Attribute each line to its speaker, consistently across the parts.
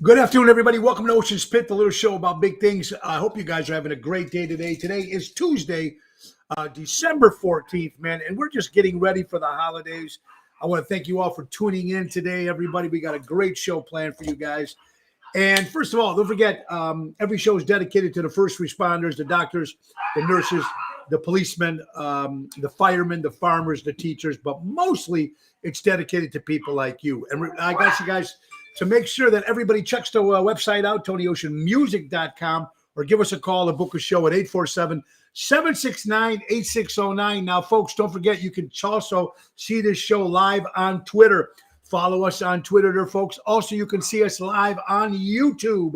Speaker 1: Good afternoon, everybody. Welcome to Ocean's Pit, the little show about big things. I hope you guys are having a great day today. Today is Tuesday, December 14th, man, and we're just getting ready for the holidays. I want to thank you all for tuning in today, everybody. We got a great show planned for you guys. And first of all, don't forget, every show is dedicated to the first responders, the doctors, the nurses, the policemen, the firemen, the farmers, the teachers, but mostly it's dedicated to people like you. And I got you guys to make sure that everybody checks the website out, TonyOceanMusic.com, or give us a call or book a show at 847-769-8609. Now, folks, don't forget, you can also see this show live on Twitter. Follow us on Twitter there, folks. Also, you can see us live on YouTube,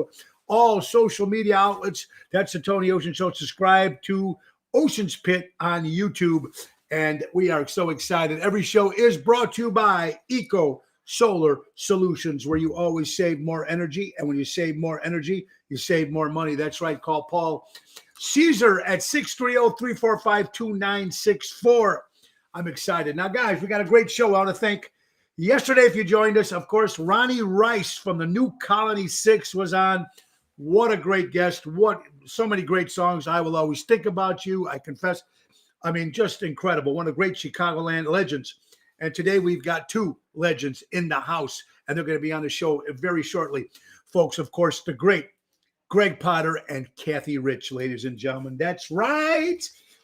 Speaker 1: all social media outlets. That's the Tony Ocean Show. Subscribe to Ocean's Pit on YouTube. And we are so excited. Every show is brought to you by Eco Solar Solutions, where you always save more energy. And when you save more energy, you save more money. That's right. Call Paul Caesar at 630-345-2964. I'm excited. Now, guys, we got a great show. I want to thank yesterday, if you joined us, of course, Ronnie Rice from the New Colony 6 was on. What a great guest. So many great songs. I Will Always Think About You. I confess. I mean, just incredible. One of the great Chicagoland legends. And today we've got two legends in the house, and they're going to be on the show very shortly. Folks, of course, the great Greg Potter and Kathy Rich, ladies and gentlemen. That's right.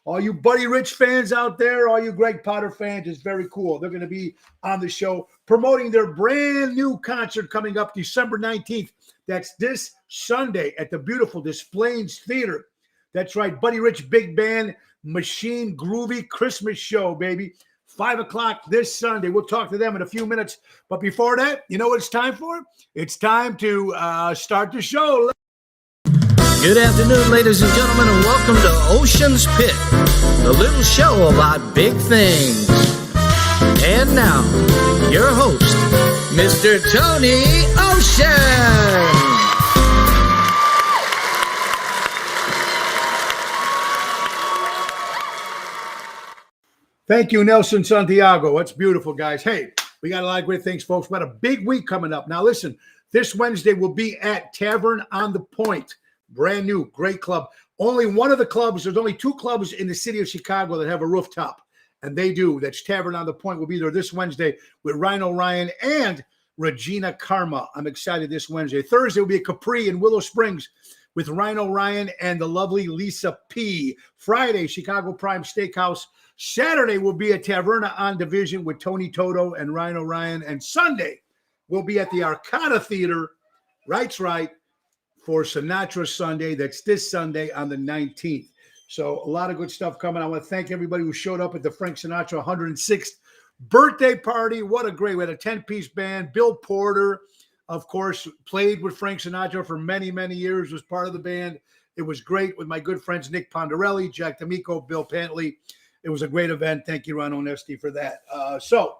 Speaker 1: All you Buddy Rich fans out there, all you Greg Potter fans, is very cool. They're going to be on the show promoting their brand new concert coming up December 19th. That's this Sunday at the beautiful Des Plaines Theater. That's right. Buddy Rich Big Band Machine Groovy Christmas Show, baby. 5 o'clock this Sunday. We'll talk to them in a few minutes. But before that, you know what it's time for? It's time to start the show.
Speaker 2: Good afternoon, ladies and gentlemen, and welcome to Ocean's Pit, the little show about big things. And now, your host, Mr. Tony Ocean.
Speaker 1: Thank you, Nelson Santiago. That's beautiful, guys. Hey, we got a lot of great things, folks. We got a big week coming up. Now, listen, this Wednesday we'll be at Tavern on the Point. Brand new, great club. Only one of the clubs, there's only two clubs in the city of Chicago that have a rooftop, and they do. That's Tavern on the Point. We'll be there this Wednesday with Rhino Ryan and Regina Karma. I'm excited this Wednesday. Thursday will be at Capri in Willow Springs with Rhino Ryan and the lovely Lisa P. Friday, Chicago Prime Steakhouse. Saturday, we'll be at Taverna on Division with Tony Toto and Rhino Ryan. And Sunday, we'll be at the Arcada Theater, Right's Right, for Sinatra Sunday. That's this Sunday on the 19th. So a lot of good stuff coming. I want to thank everybody who showed up at the Frank Sinatra 106th birthday party. What a great, we had a 10-piece band. Bill Porter, of course, played with Frank Sinatra for many, many years, was part of the band. It was great with my good friends Nick Pondarelli, Jack D'Amico, Bill Pantley. It was a great event. Thank you, Ron Onesti, for that. So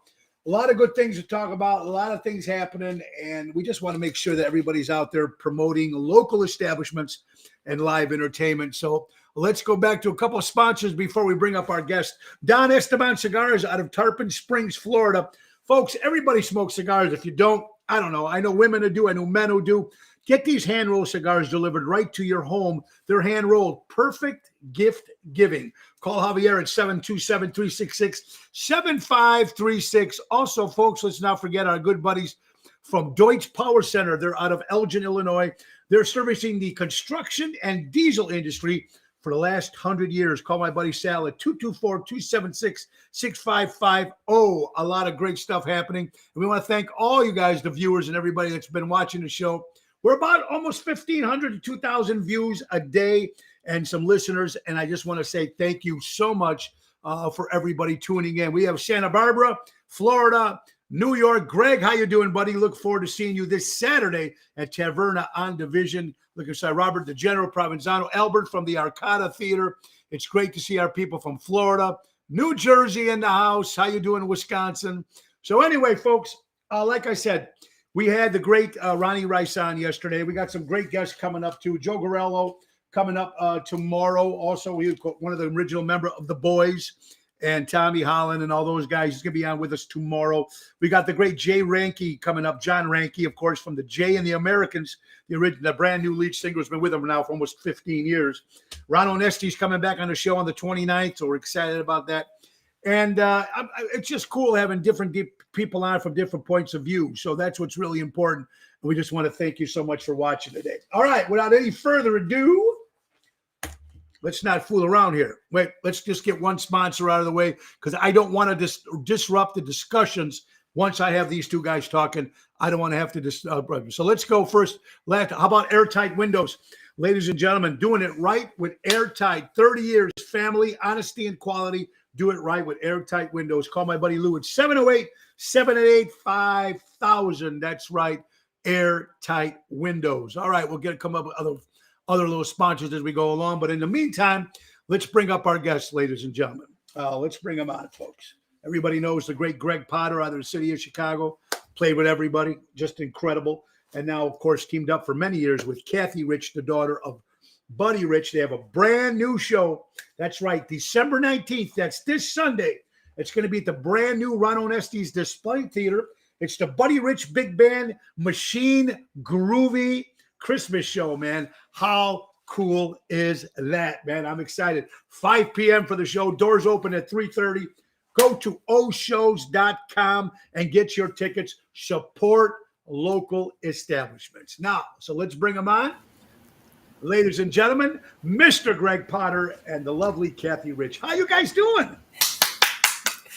Speaker 1: a lot of good things to talk about, a lot of things happening, and we just want to make sure that everybody's out there promoting local establishments and live entertainment. So let's go back to a couple of sponsors before we bring up our guest. Don Esteban Cigars out of Tarpon Springs, Florida. Folks, everybody smokes cigars. If you don't, I don't know. I know women who do. I know men who do. Get these hand-rolled cigars delivered right to your home. They're hand-rolled. Perfect gift giving. Call Javier at 727-366-7536. Also, folks, let's not forget our good buddies from Deutsch Power Center. They're out of Elgin, Illinois. They're servicing the construction and diesel industry for the last 100 years. Call my buddy Sal at 224-276-6550. A lot of great stuff happening. And we want to thank all you guys, the viewers, and everybody that's been watching the show. We're about almost 1,500 to 2,000 views a day and some listeners. And I just want to say thank you so much for everybody tuning in. We have Santa Barbara, Florida, New York. Greg, how you doing, buddy? Look forward to seeing you this Saturday at Taverna on Division. Look inside Robert DeGenero, Provenzano, Albert from the Arcada Theater. It's great to see our people from Florida, New Jersey in the house. How you doing, Wisconsin? So anyway, folks, like I said, We had the great Ronnie Rice on yesterday. We got some great guests coming up too. Joe Gorello coming up tomorrow. Also, one of the original member of the Boys, and Tommy Holland and all those guys. He's going to be on with us tomorrow. We got the great Jay Ranke coming up. John Ranke, of course, from the Jay and the Americans, the brand new lead singer, has been with them now for almost 15 years. Ron Onesti's coming back on the show on the 29th, so we're excited about that. And it's just cool having different people on from different points of view. So that's what's really important. We just want to thank you so much for watching today. All right, without any further ado, let's not fool around here. Wait, let's just get one sponsor out of the way, because I don't want to disrupt the discussions once I have these two guys talking. I don't want to have to so let's go first. How about Airtight Windows? Ladies and gentlemen, doing it right with Airtight. 30 years, family, honesty, and quality. Do it right with Airtight Windows. Call my buddy Lou at 708-788-5000. That's right, Airtight Windows. All right, we'll come up with other little sponsors as we go along. But in the meantime, let's bring up our guests, ladies and gentlemen. Let's bring them on, folks. Everybody knows the great Greg Potter out of the city of Chicago. Played with everybody. Just incredible. And now, of course, teamed up for many years with Kathy Rich, the daughter of Buddy Rich. They have a brand new show. That's right, December 19th. That's this Sunday. It's going to be at the brand new Ron Onesti's Display Theater. It's the Buddy Rich Big Band Machine Groovy Christmas show, man. How cool is that, man? I'm excited. 5 p.m. for the show. Doors open at 3:30. Go to oshows.com and get your tickets. Support local establishments. Now, so let's bring them on. Ladies and gentlemen, Mr. Greg Potter and the lovely Kathy Rich. How you guys doing?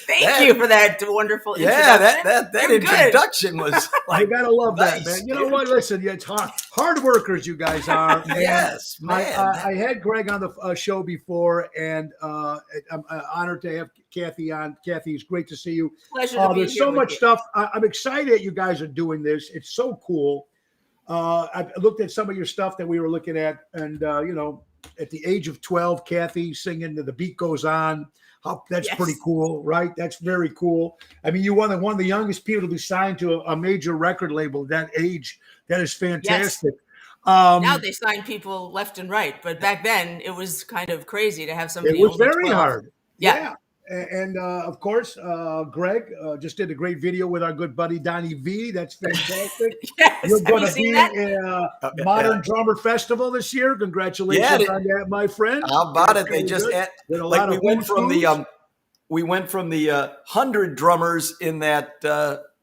Speaker 3: Thank you for that wonderful introduction.
Speaker 4: Yeah, that introduction was
Speaker 1: like, you gotta love
Speaker 4: nice,
Speaker 1: that, man. You know what? Listen, it's hard workers you guys are.
Speaker 4: Yes, man.
Speaker 1: I had Greg on the show before, and I'm honored to have Kathy on. Kathy, it's great to see you.
Speaker 3: Pleasure to be
Speaker 1: There's
Speaker 3: here
Speaker 1: so
Speaker 3: with
Speaker 1: much
Speaker 3: you.
Speaker 1: stuff. I'm excited that you guys are doing this. It's so cool. I looked at some of your stuff that we were looking at, and at the age of 12, Kathy singing "The Beat Goes On." That's
Speaker 3: Yes.
Speaker 1: pretty cool, right? That's very cool. I mean, you were one of the youngest people to be signed to a major record label at that age. That is fantastic.
Speaker 3: Now they sign people left and right, but back then it was kind of crazy to have somebody.
Speaker 1: It was
Speaker 3: only
Speaker 1: very
Speaker 3: 12.
Speaker 1: hard.
Speaker 3: Yeah.
Speaker 1: And of course, Greg just did a great video with our good buddy Donnie V. That's fantastic.
Speaker 3: Yes.
Speaker 1: You're
Speaker 3: Have
Speaker 1: going
Speaker 3: you
Speaker 1: to
Speaker 3: seen
Speaker 1: be
Speaker 3: that?
Speaker 1: at Modern Drummer Festival this year. Congratulations on that, my friend.
Speaker 4: How about it? They just we went from the 100 drummers in that.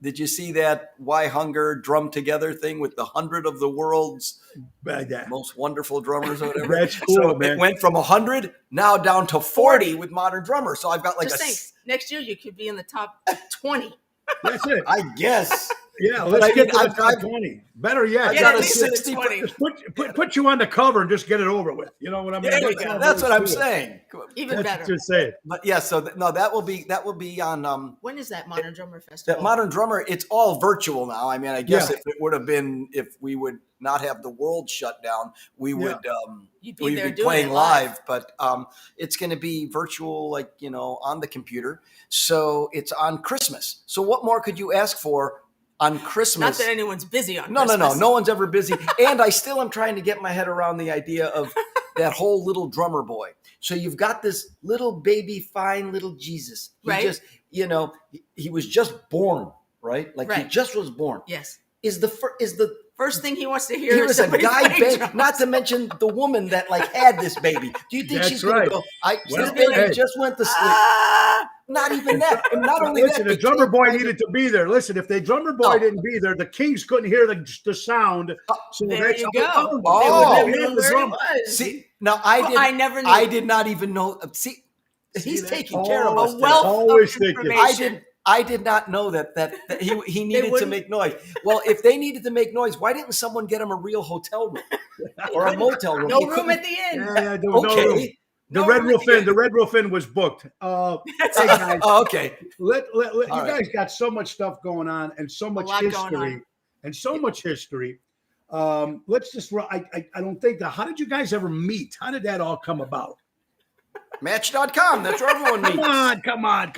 Speaker 4: Did you see that Why Hunger Drum Together thing with the 100 of the world's most wonderful drummers or whatever?
Speaker 1: That's cool,
Speaker 4: so
Speaker 1: man.
Speaker 4: It went from 100 now down to 40 with modern drummers. So I've got like
Speaker 3: Just think, next year you could be in the top 20.
Speaker 1: That's it.
Speaker 4: I guess.
Speaker 1: Yeah,
Speaker 4: But
Speaker 1: let's
Speaker 4: I
Speaker 1: get
Speaker 4: mean,
Speaker 1: to the
Speaker 4: I've-
Speaker 1: top
Speaker 4: I've-
Speaker 1: 20. Better yet,
Speaker 4: I
Speaker 3: Get
Speaker 4: got
Speaker 3: at
Speaker 4: a
Speaker 3: least in the
Speaker 4: 60.
Speaker 3: 20.
Speaker 1: just put you on the cover and just get it over with. You know what I mean?
Speaker 3: There you go.
Speaker 4: That's what I'm saying.
Speaker 3: Even better.
Speaker 1: Just say it.
Speaker 4: But yeah, so that will be on
Speaker 3: When is that Modern Drummer Festival?
Speaker 4: that Modern Drummer. It's all virtual now. I mean, I guess
Speaker 1: Yeah.
Speaker 4: if it would have been, if we would not have the world shut down, we would
Speaker 3: You'd be
Speaker 4: we'd
Speaker 3: there
Speaker 4: be
Speaker 3: doing
Speaker 4: playing
Speaker 3: it live.
Speaker 4: But it's going to be virtual, like on the computer. So it's on Christmas. So what more could you ask for on Christmas?
Speaker 3: Not that anyone's busy on
Speaker 4: No,
Speaker 3: Christmas.
Speaker 4: no one's ever busy. And I still am trying to get my head around the idea of that whole little drummer boy. So you've got this little baby, fine little Jesus. He
Speaker 3: Right.
Speaker 4: just, he was just born, right? Like he
Speaker 3: Right.
Speaker 4: just was born.
Speaker 3: Yes.
Speaker 4: Is the
Speaker 3: First thing he wants to hear
Speaker 4: here
Speaker 3: is
Speaker 4: is a
Speaker 3: somebody
Speaker 4: guy
Speaker 3: playing
Speaker 4: baby,
Speaker 3: drums.
Speaker 4: not to mention the woman that like had this baby. Do you think
Speaker 1: That's
Speaker 4: she's gonna
Speaker 1: right.
Speaker 4: go?
Speaker 1: Well,
Speaker 4: this baby
Speaker 1: hey.
Speaker 4: just went to sleep.
Speaker 3: Ah,
Speaker 4: Not even that. And not only
Speaker 1: Listen,
Speaker 4: that,
Speaker 1: the drummer boy needed to be there. Listen, if the drummer boy
Speaker 4: No.
Speaker 1: didn't be there, the Kings couldn't hear the sound. So
Speaker 3: there
Speaker 1: that's
Speaker 3: you
Speaker 1: how
Speaker 3: go.
Speaker 1: they
Speaker 4: Oh.
Speaker 3: They
Speaker 1: would
Speaker 3: wouldn't have
Speaker 1: have
Speaker 3: known
Speaker 1: the
Speaker 3: where
Speaker 1: drummer.
Speaker 3: he was.
Speaker 4: See, now I
Speaker 3: never knew.
Speaker 4: I did not even know. See, he's
Speaker 1: that?
Speaker 4: taking care of
Speaker 1: Oh,
Speaker 4: us.
Speaker 3: A wealth
Speaker 1: Always
Speaker 3: of
Speaker 1: thinking.
Speaker 3: information.
Speaker 4: I did not know that he needed to
Speaker 3: wouldn't-
Speaker 4: make noise. Well, if they needed to make noise, why didn't someone get him a real hotel room or a motel room?
Speaker 3: No
Speaker 4: They
Speaker 3: room
Speaker 4: couldn't-
Speaker 3: at the inn.
Speaker 1: Yeah, there was no room.
Speaker 4: Okay.
Speaker 1: The
Speaker 3: No
Speaker 1: Red
Speaker 3: room
Speaker 1: Roof
Speaker 3: at the
Speaker 1: Inn. The Red Roof Inn was booked.
Speaker 3: That's
Speaker 1: Hey,
Speaker 3: it.
Speaker 1: guys,
Speaker 4: Oh, okay.
Speaker 1: you
Speaker 4: All right.
Speaker 1: guys got so much stuff going on and so much
Speaker 3: lot going
Speaker 1: history
Speaker 3: on.
Speaker 1: and so much history. Let's just. I don't think that. How did you guys ever meet? How did that all come about?
Speaker 4: Match.com. That's where everyone meets.
Speaker 1: Come on.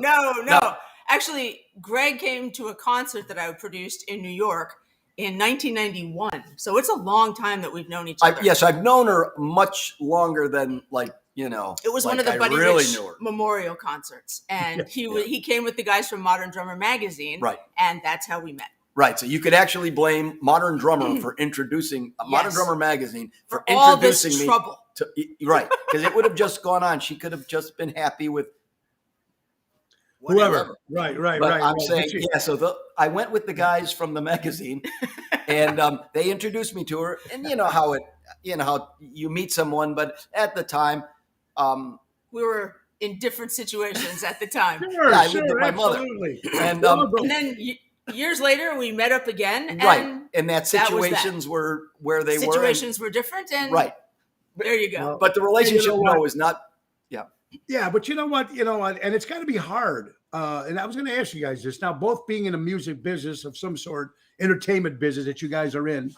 Speaker 3: No. Actually, Greg came to a concert that I produced in New York in 1991. So it's a long time that we've known each other.
Speaker 4: Yes, I've known her much longer than
Speaker 3: It was one of the Buddy Rich Memorial concerts, and he came with the guys from Modern Drummer magazine,
Speaker 4: right?
Speaker 3: And that's how we met.
Speaker 4: Right, so you could actually blame Modern Drummer for introducing Modern Drummer magazine for introducing me
Speaker 3: trouble.
Speaker 4: Right, because it would have just gone on. She could have just been happy with
Speaker 1: whoever. Right.
Speaker 4: But I'm saying, so I went with the guys from the magazine, and they introduced me to her. And you know how you meet someone, but at the time,
Speaker 3: we were in different situations at the time.
Speaker 1: Sure,
Speaker 4: I lived with my mother, and
Speaker 3: then years later we met up again,
Speaker 4: right, and that situations were where they were.
Speaker 3: Situations were different, and
Speaker 4: right.
Speaker 3: There you go.
Speaker 4: But the relationship is not.
Speaker 1: Yeah, but you know what? And it's got to be hard. And I was going to ask you guys this now, both being in a music business of some sort, entertainment business that you guys are in,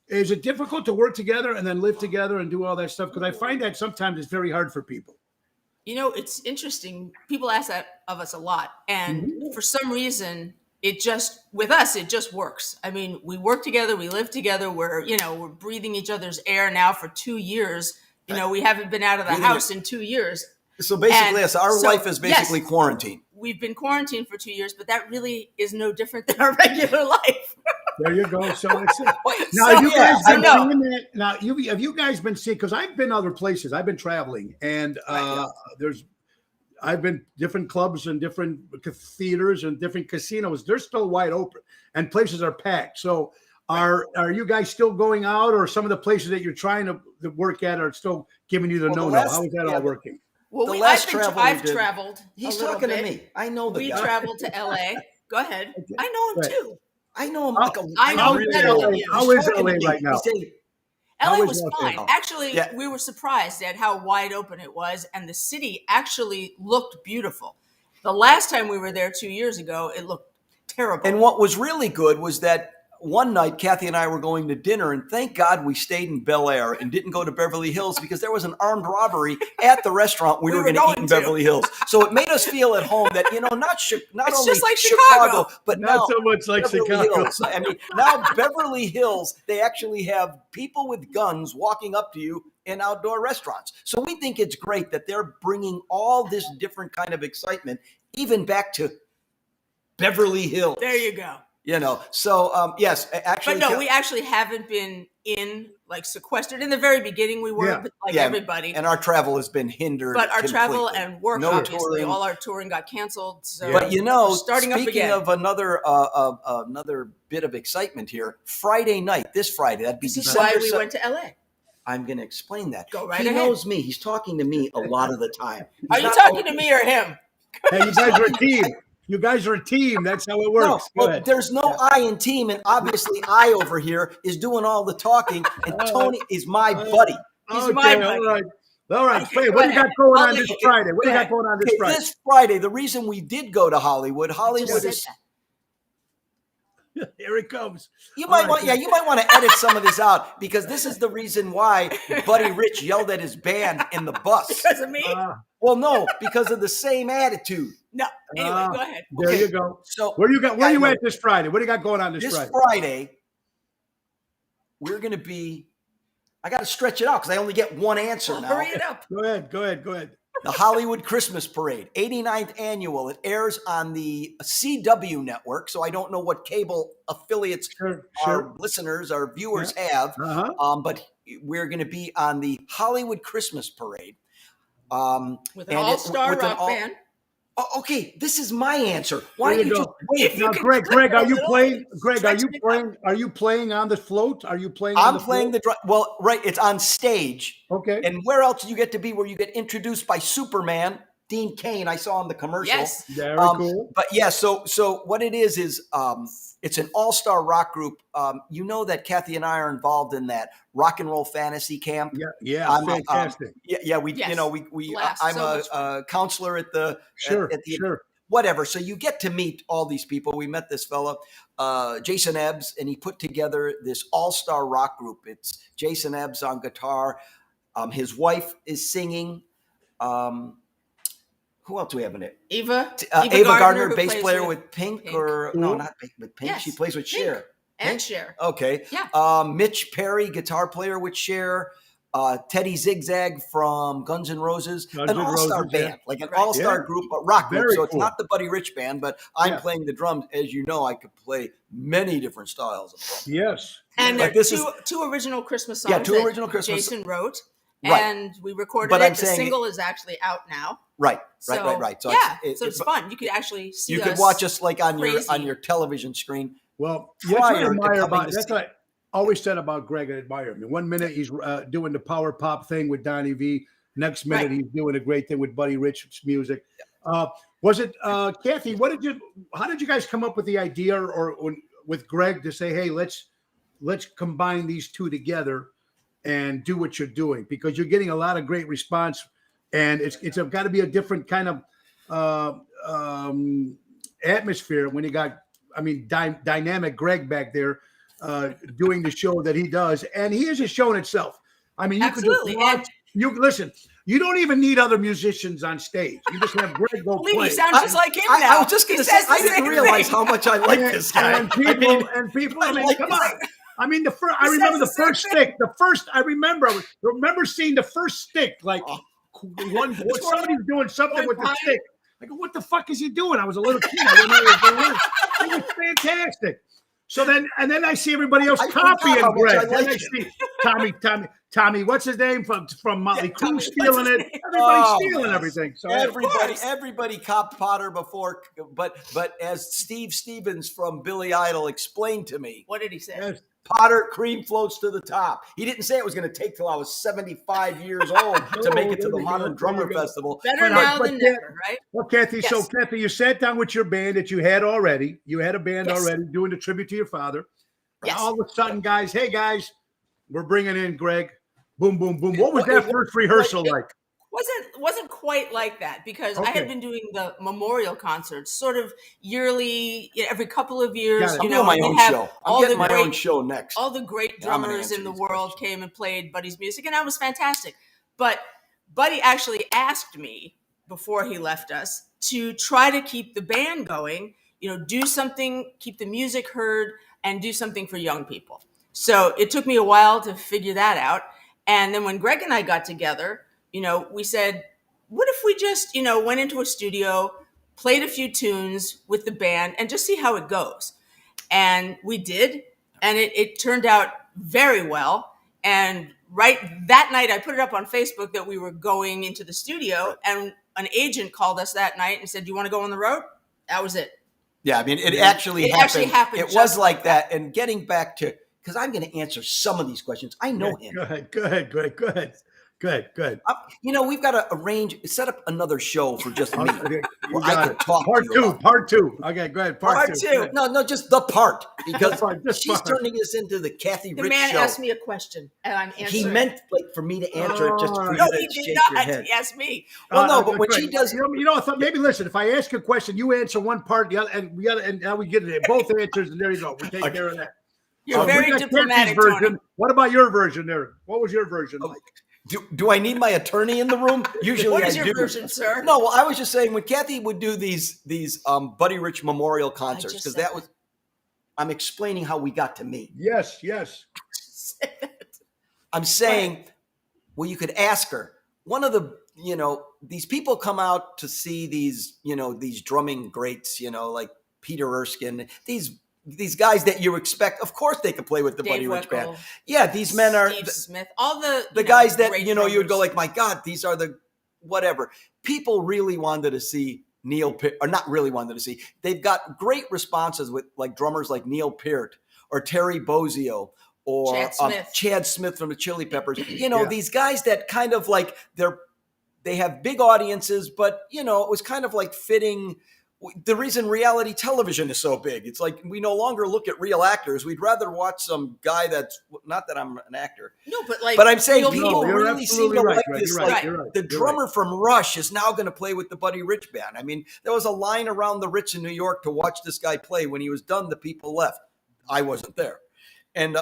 Speaker 1: is it difficult to work together and then live together and do all that stuff? Because I find that sometimes it's very hard for people.
Speaker 3: It's interesting. People ask that of us a lot. And for some reason, with us, it just works. I mean, we work together, we live together, we're breathing each other's air now for 2 years. We haven't been out of the house in 2 years.
Speaker 4: So basically, our life is basically quarantine.
Speaker 3: We've been quarantined for 2 years, but that really is no different than our regular life.
Speaker 1: There you go. So it's have you guys been seeing? Because I've been other places. I've been traveling, and I've been different clubs and different theaters and different casinos. They're still wide open, and places are packed. So are you guys still going out, or some of the places that you're trying to work at are still giving you the no-no? How is that all working?
Speaker 3: Well, I've traveled.
Speaker 4: He's talking to me. I know the guy.
Speaker 3: We traveled to LA. Go ahead. Okay. I know him too.
Speaker 4: I know him.
Speaker 1: How is LA right now?
Speaker 3: LA was fine. Actually, we were surprised at how wide open it was, and the city actually looked beautiful. The last time we were there 2 years ago, it looked terrible.
Speaker 4: And what was really good was that one night, Kathy and I were going to dinner, and thank God we stayed in Bel Air and didn't go to Beverly Hills, because there was an armed robbery at the restaurant we were going to eat in Beverly Hills. So it made us feel at home that, not only
Speaker 3: just like
Speaker 4: Chicago, but
Speaker 1: not
Speaker 4: now
Speaker 1: so much like
Speaker 4: Beverly
Speaker 1: Chicago.
Speaker 4: Hills. I mean, now Beverly Hills, they actually have people with guns walking up to you in outdoor restaurants. So we think it's great that they're bringing all this different kind of excitement, even back to Beverly Hills.
Speaker 3: There you go.
Speaker 4: So yes, actually.
Speaker 3: But no, we actually haven't been sequestered. In the very beginning, we were everybody.
Speaker 4: And our travel has been hindered.
Speaker 3: But our
Speaker 4: completely.
Speaker 3: Travel and work, obviously,
Speaker 4: touring.
Speaker 3: all our touring got canceled. So
Speaker 4: but
Speaker 3: starting up
Speaker 4: speaking
Speaker 3: again.
Speaker 4: of another bit of excitement here, Friday night, this Friday, that'd be
Speaker 3: This is
Speaker 4: December.
Speaker 3: why we went to LA.
Speaker 4: I'm going to explain that.
Speaker 3: Go right
Speaker 4: he
Speaker 3: ahead.
Speaker 4: knows me. He's talking to me a lot of the time.
Speaker 3: Are you talking to me or him?
Speaker 1: Hey, you guys are a team. You guys are a team. That's how it works.
Speaker 4: No, there's no I in team, and obviously I over here is doing all the talking, and Tony is my buddy.
Speaker 3: He's my buddy.
Speaker 1: All right. Hey, what do you got going on this Friday? What do you got going on this Friday?
Speaker 4: This Friday, the reason we did go to Hollywood is.
Speaker 1: Here it comes.
Speaker 4: You might want to edit some of this out, because this is the reason why Buddy Rich yelled at his band in the bus.
Speaker 3: Because of me?
Speaker 4: Well, no, because of the same attitude.
Speaker 3: No. Anyway, go ahead.
Speaker 1: There you go.
Speaker 4: So
Speaker 1: where are you at this Friday? What do you got going on this Friday?
Speaker 4: This Friday, we're going to be. I got to stretch it out because I only get one answer now.
Speaker 3: Hurry it up.
Speaker 1: Go ahead.
Speaker 4: The Hollywood Christmas Parade, 89th annual. It airs on the CW network, so I don't know what cable affiliates our listeners, our viewers have. But we're going to be on the Hollywood Christmas Parade.
Speaker 3: With an all-star rock band.
Speaker 4: Oh, okay, this is my answer. Why don't you just wait?
Speaker 1: Now, Greg, are you playing? Greg, are you playing on the float? Are you playing?
Speaker 4: I'm playing the drum. Well, right, it's on stage.
Speaker 1: Okay.
Speaker 4: And where else do you get to be? Where you get introduced by Superman, Dean Cain. I saw in the commercial.
Speaker 3: Yes.
Speaker 1: Very cool.
Speaker 4: But yeah, so what it is it's an all-star rock group. You know that Kathy and I are involved in that rock and roll fantasy camp.
Speaker 1: Yeah, fantastic.
Speaker 4: I'm a counselor at the whatever. So you get to meet all these people. We met this fella, Jason Ebbs, and he put together this all-star rock group. It's Jason Ebbs on guitar. His wife is singing. Who else do we have in it?
Speaker 3: Eva
Speaker 4: Gardner,
Speaker 3: who
Speaker 4: bass
Speaker 3: plays
Speaker 4: player with Pink, or
Speaker 1: Cool.
Speaker 4: no, not with Pink.
Speaker 3: Yes,
Speaker 4: She plays with
Speaker 3: Pink.
Speaker 4: Cher.
Speaker 3: And Cher.
Speaker 4: Okay.
Speaker 3: Yeah.
Speaker 4: Mitch Perry, guitar player with Cher. Teddy Zigzag from Guns N' Roses. An all-star band, like an all-star group, a rock group. So it's not the Buddy Rich band, but I'm playing the drums. As you know, I could play many different styles of drums.
Speaker 1: Yes.
Speaker 3: And there are two original Christmas songs
Speaker 4: two original Christmas
Speaker 3: Jason wrote.
Speaker 4: Right.
Speaker 3: And we recorded
Speaker 4: But
Speaker 3: it.
Speaker 4: I'm
Speaker 3: The
Speaker 4: saying
Speaker 3: single is actually out now.
Speaker 4: Right.
Speaker 3: So,
Speaker 4: So
Speaker 3: it's fun. You could actually see
Speaker 4: you
Speaker 3: us
Speaker 4: could watch us like on
Speaker 3: crazy.
Speaker 4: your television screen.
Speaker 1: Well, that's what I admire about. That's
Speaker 4: see.
Speaker 1: what I always said about Greg. I admire him. One minute he's doing the power pop thing with Donnie V. Next minute he's doing a great thing with Buddy Rich's music. Was it Kathy? How did you guys come up with the idea, or with Greg to say, hey, let's combine these two together and do what you're doing, because you're getting a lot of great response, and it's got to be a different kind of atmosphere when you got, dynamic Greg back there doing the show that he does, and he is a show in itself. I mean, you
Speaker 3: Absolutely.
Speaker 1: could just listen. You don't even need other musicians on stage. You just have Greg go play.
Speaker 3: You sound just like him now.
Speaker 4: I was just going to say, I didn't realize how much I like this guy.
Speaker 1: And people, come on. I remember the first stick. I remember seeing the first stick. Like somebody's doing something with the stick. I go, what the fuck is he doing? I was a little kid. I didn't know what he was doing. It was fantastic. So then I see everybody else copying Greg. Then I see Tommy, what's his name from Motley Crue stealing it. Everybody's stealing everything. So
Speaker 4: everybody copped Potter before, but as Steve Stevens from Billy Idol explained to me,
Speaker 3: what did he say?
Speaker 1: Yes.
Speaker 4: Potter, cream floats to the top. He didn't say it was going to take till I was 75 years old to make it to the Modern Drummer Festival.
Speaker 3: Better now than never, right?
Speaker 1: Well, Kathy,
Speaker 3: Yes.
Speaker 1: so Kathy, you sat down with your band that you had already. You had a band already doing the tribute to your father.
Speaker 3: Yes.
Speaker 1: All of a sudden, guys, hey guys, we're bringing in Greg. Boom, boom, boom. What was that first rehearsal like?
Speaker 3: Wasn't quite like that, because I had been doing the memorial concerts sort of yearly, every couple of years.
Speaker 4: I'm doing my own show. I'm getting my own show next.
Speaker 3: All the great drummers in the world came and played Buddy's music, and that was fantastic. But Buddy actually asked me before he left us to try to keep the band going, do something, keep the music heard, and do something for young people. So it took me a while to figure that out. And then when Greg and I got together, we said, what if we just, went into a studio, played a few tunes with the band, and just see how it goes. And we did. And it turned out very well. And right that night, I put it up on Facebook that we were going into the studio. And an agent called us that night and said, do you want to go on the road? That was it.
Speaker 4: Yeah, it actually happened. It was like that. And getting back to, because I'm going to answer some of these questions. I know him.
Speaker 1: Go ahead, Greg. Go ahead.
Speaker 4: We've got to set up another show for just me. Where I could talk
Speaker 1: Part two. Okay, go ahead. Part two.
Speaker 4: No, just the part, because she's turning this into the Kathy Rich show.
Speaker 3: The man asked me a question, and I'm answering.
Speaker 4: He meant for me to answer it, just for you
Speaker 3: no,
Speaker 4: to
Speaker 3: he did
Speaker 4: shake
Speaker 3: not
Speaker 4: your head.
Speaker 3: ask me.
Speaker 4: Well, no, but when she does,
Speaker 1: maybe listen. If I ask you a question, you answer one part, the other, and now we get it. Both answers, and there you go. We take care of that.
Speaker 3: You're very diplomatic, Tony.
Speaker 1: What about your version there? What was your version like?
Speaker 4: Do I need my attorney in the room? Usually
Speaker 3: what is
Speaker 4: I
Speaker 3: your
Speaker 4: do.
Speaker 3: version, sir?
Speaker 4: No, well, I was just saying when Kathy would do these Buddy Rich memorial concerts, because that was, I'm explaining how we got to me.
Speaker 1: Yes.
Speaker 4: I'm saying, well, you could ask her. One of the, these people come out to see these drumming greats, like Peter Erskine, these guys that you expect, of course they could play with the Buddy Rich band. Yeah, these men are
Speaker 3: Steve Smith, all the
Speaker 4: guys that you would go like, my God, these are the whatever. People really wanted to see Neil Peart, or not really wanted to see. They've got great responses with like drummers like Neil Peart or Terry Bozzio or Chad Smith from the Chili Peppers. These guys that kind of like they have big audiences, but it was kind of like fitting. The reason reality television is so big, it's like we no longer look at real actors. We'd rather watch some guy that's not that I'm an actor.
Speaker 3: No, but
Speaker 4: I'm saying people really seem to like this.
Speaker 1: Right.
Speaker 4: The drummer from Rush is now going to play with the Buddy Rich band. I mean, there was a line around the Ritz in New York to watch this guy play. When he was done, the people left. I wasn't there, and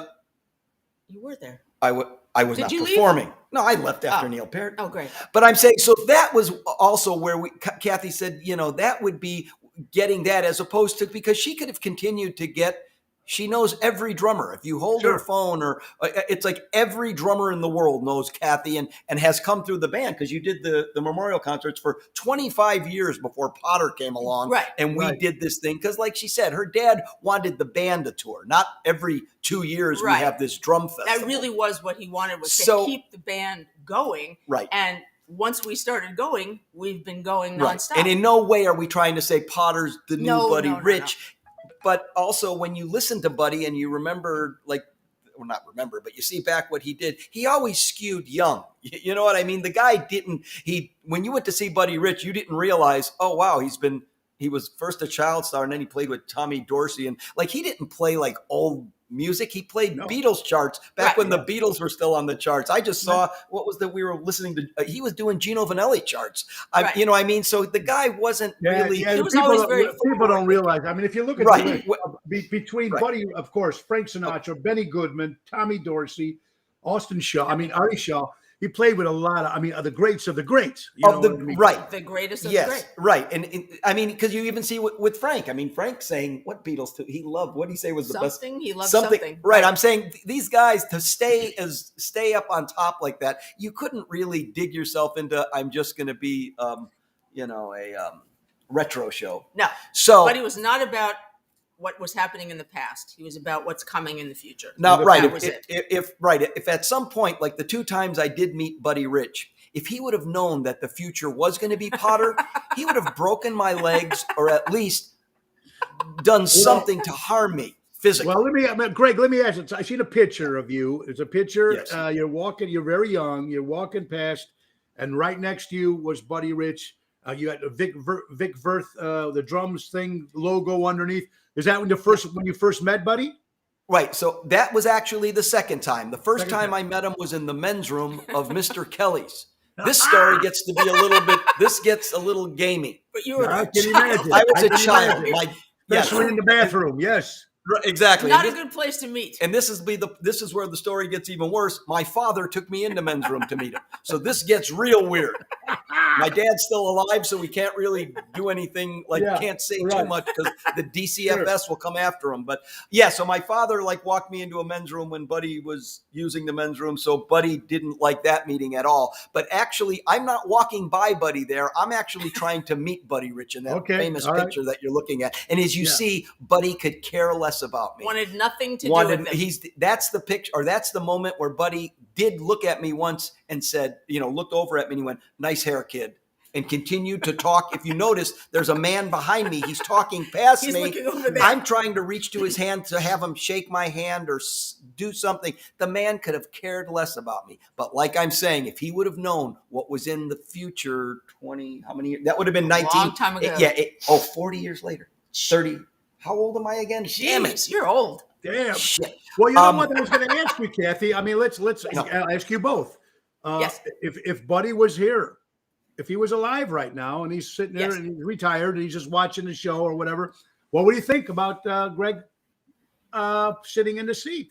Speaker 3: you were there.
Speaker 4: I was not performing. No, I left after Neil Peart.
Speaker 3: Oh, great.
Speaker 4: But I'm saying, so that was also where Kathy said, that would be getting that, as opposed to, because she could have continued to get, she knows every drummer. If you hold her phone, or it's like every drummer in the world knows Kathy and has come through the band, because you did the memorial concerts for 25 years before Potter came along.
Speaker 3: Right.
Speaker 4: And we did this thing because, like she said, her dad wanted the band to tour. Not every 2 years we have this drum festival.
Speaker 3: That really was what he wanted, was to keep the band going.
Speaker 4: Right.
Speaker 3: And once we started going, we've been going nonstop.
Speaker 4: And in no way are we trying to say Potter's the new Buddy Rich.
Speaker 3: No.
Speaker 4: But also, when you listen to Buddy and you remember, not remember, but you see back what he did, he always skewed young. You know what I mean? The guy when you went to see Buddy Rich, you didn't realize, oh, wow, he was first a child star, and then he played with Tommy Dorsey. And he didn't play like old music. He played Beatles charts back when the Beatles were still on the charts. I just saw, we were listening to, he was doing Gino Vanelli charts. You know what I mean? So the guy wasn't really.
Speaker 3: He was always very
Speaker 1: people don't realize. I mean, if you look at between Buddy, of course, Frank Sinatra, Benny Goodman, Tommy Dorsey, Austin Shaw, Artie Shaw. He played with a lot of, the greats of the greats.
Speaker 3: The greatest of the great.
Speaker 4: Right. And because you even see with Frank, Frank saying what Beatles he loved, what did he say was the best?
Speaker 3: He loved something.
Speaker 4: Right. I'm saying these guys, to stay up on top like that, you couldn't really dig yourself into, I'm just going to be, a retro show.
Speaker 3: No. But it was not about what was happening in the past. He was about what's coming in the future.
Speaker 4: Now, if at some point, like the 2 times I did meet Buddy Rich, if he would have known that the future was going to be Potter, he would have broken my legs, or at least done something to harm me physically.
Speaker 1: Well, Greg, let me ask you. I seen a picture of you. It's a picture.
Speaker 4: Yes.
Speaker 1: You're walking. You're very young. You're walking past, and right next to you was Buddy Rich. You had Vic Verth, the drums thing logo underneath. Is that when you first met Buddy?
Speaker 4: Right. So that was actually the second time. The first time I met him was in the men's room of Mr. Kelly's. This story gets to be a little gamey.
Speaker 3: But you were
Speaker 1: I can imagine.
Speaker 4: I was a child.
Speaker 1: Especially in the bathroom. Yes.
Speaker 4: Right, exactly.
Speaker 3: Not a good place to meet.
Speaker 4: And this is where the story gets even worse. My father took me into men's room to meet him. So this gets real weird. My dad's still alive, so we can't really do anything, can't say too much because the DCFS will come after him. But so my father walked me into a men's room when Buddy was using the men's room. So Buddy didn't like that meeting at all. But actually, I'm not walking by Buddy there. I'm actually trying to meet Buddy Rich in that famous picture that you're looking at. And as you see, Buddy could care less about me.
Speaker 3: Wanted nothing to do with it.
Speaker 4: That's the picture, or that's the moment where Buddy did look at me once and said, looked over at me and he went, "Nice hair, kid," and continued to talk. If you notice, there's a man behind me. He's talking past me.
Speaker 3: Looking over there.
Speaker 4: I'm trying to reach to his hand to have him shake my hand or do something. The man could have cared less about me. But like I'm saying, if he would have known what was in the future, how many years? That would have been 19.
Speaker 3: Long time ago.
Speaker 4: 40 years later. 30. How old am I again?
Speaker 3: Damn it, you're old.
Speaker 1: Damn.
Speaker 4: Shit.
Speaker 1: Well, you know what I was going to ask you, Kathy. I'll ask you both.
Speaker 3: Yes.
Speaker 1: If Buddy was here, if he was alive right now and he's sitting there and he's retired and he's just watching the show or whatever, what would you think about Greg sitting in the seat?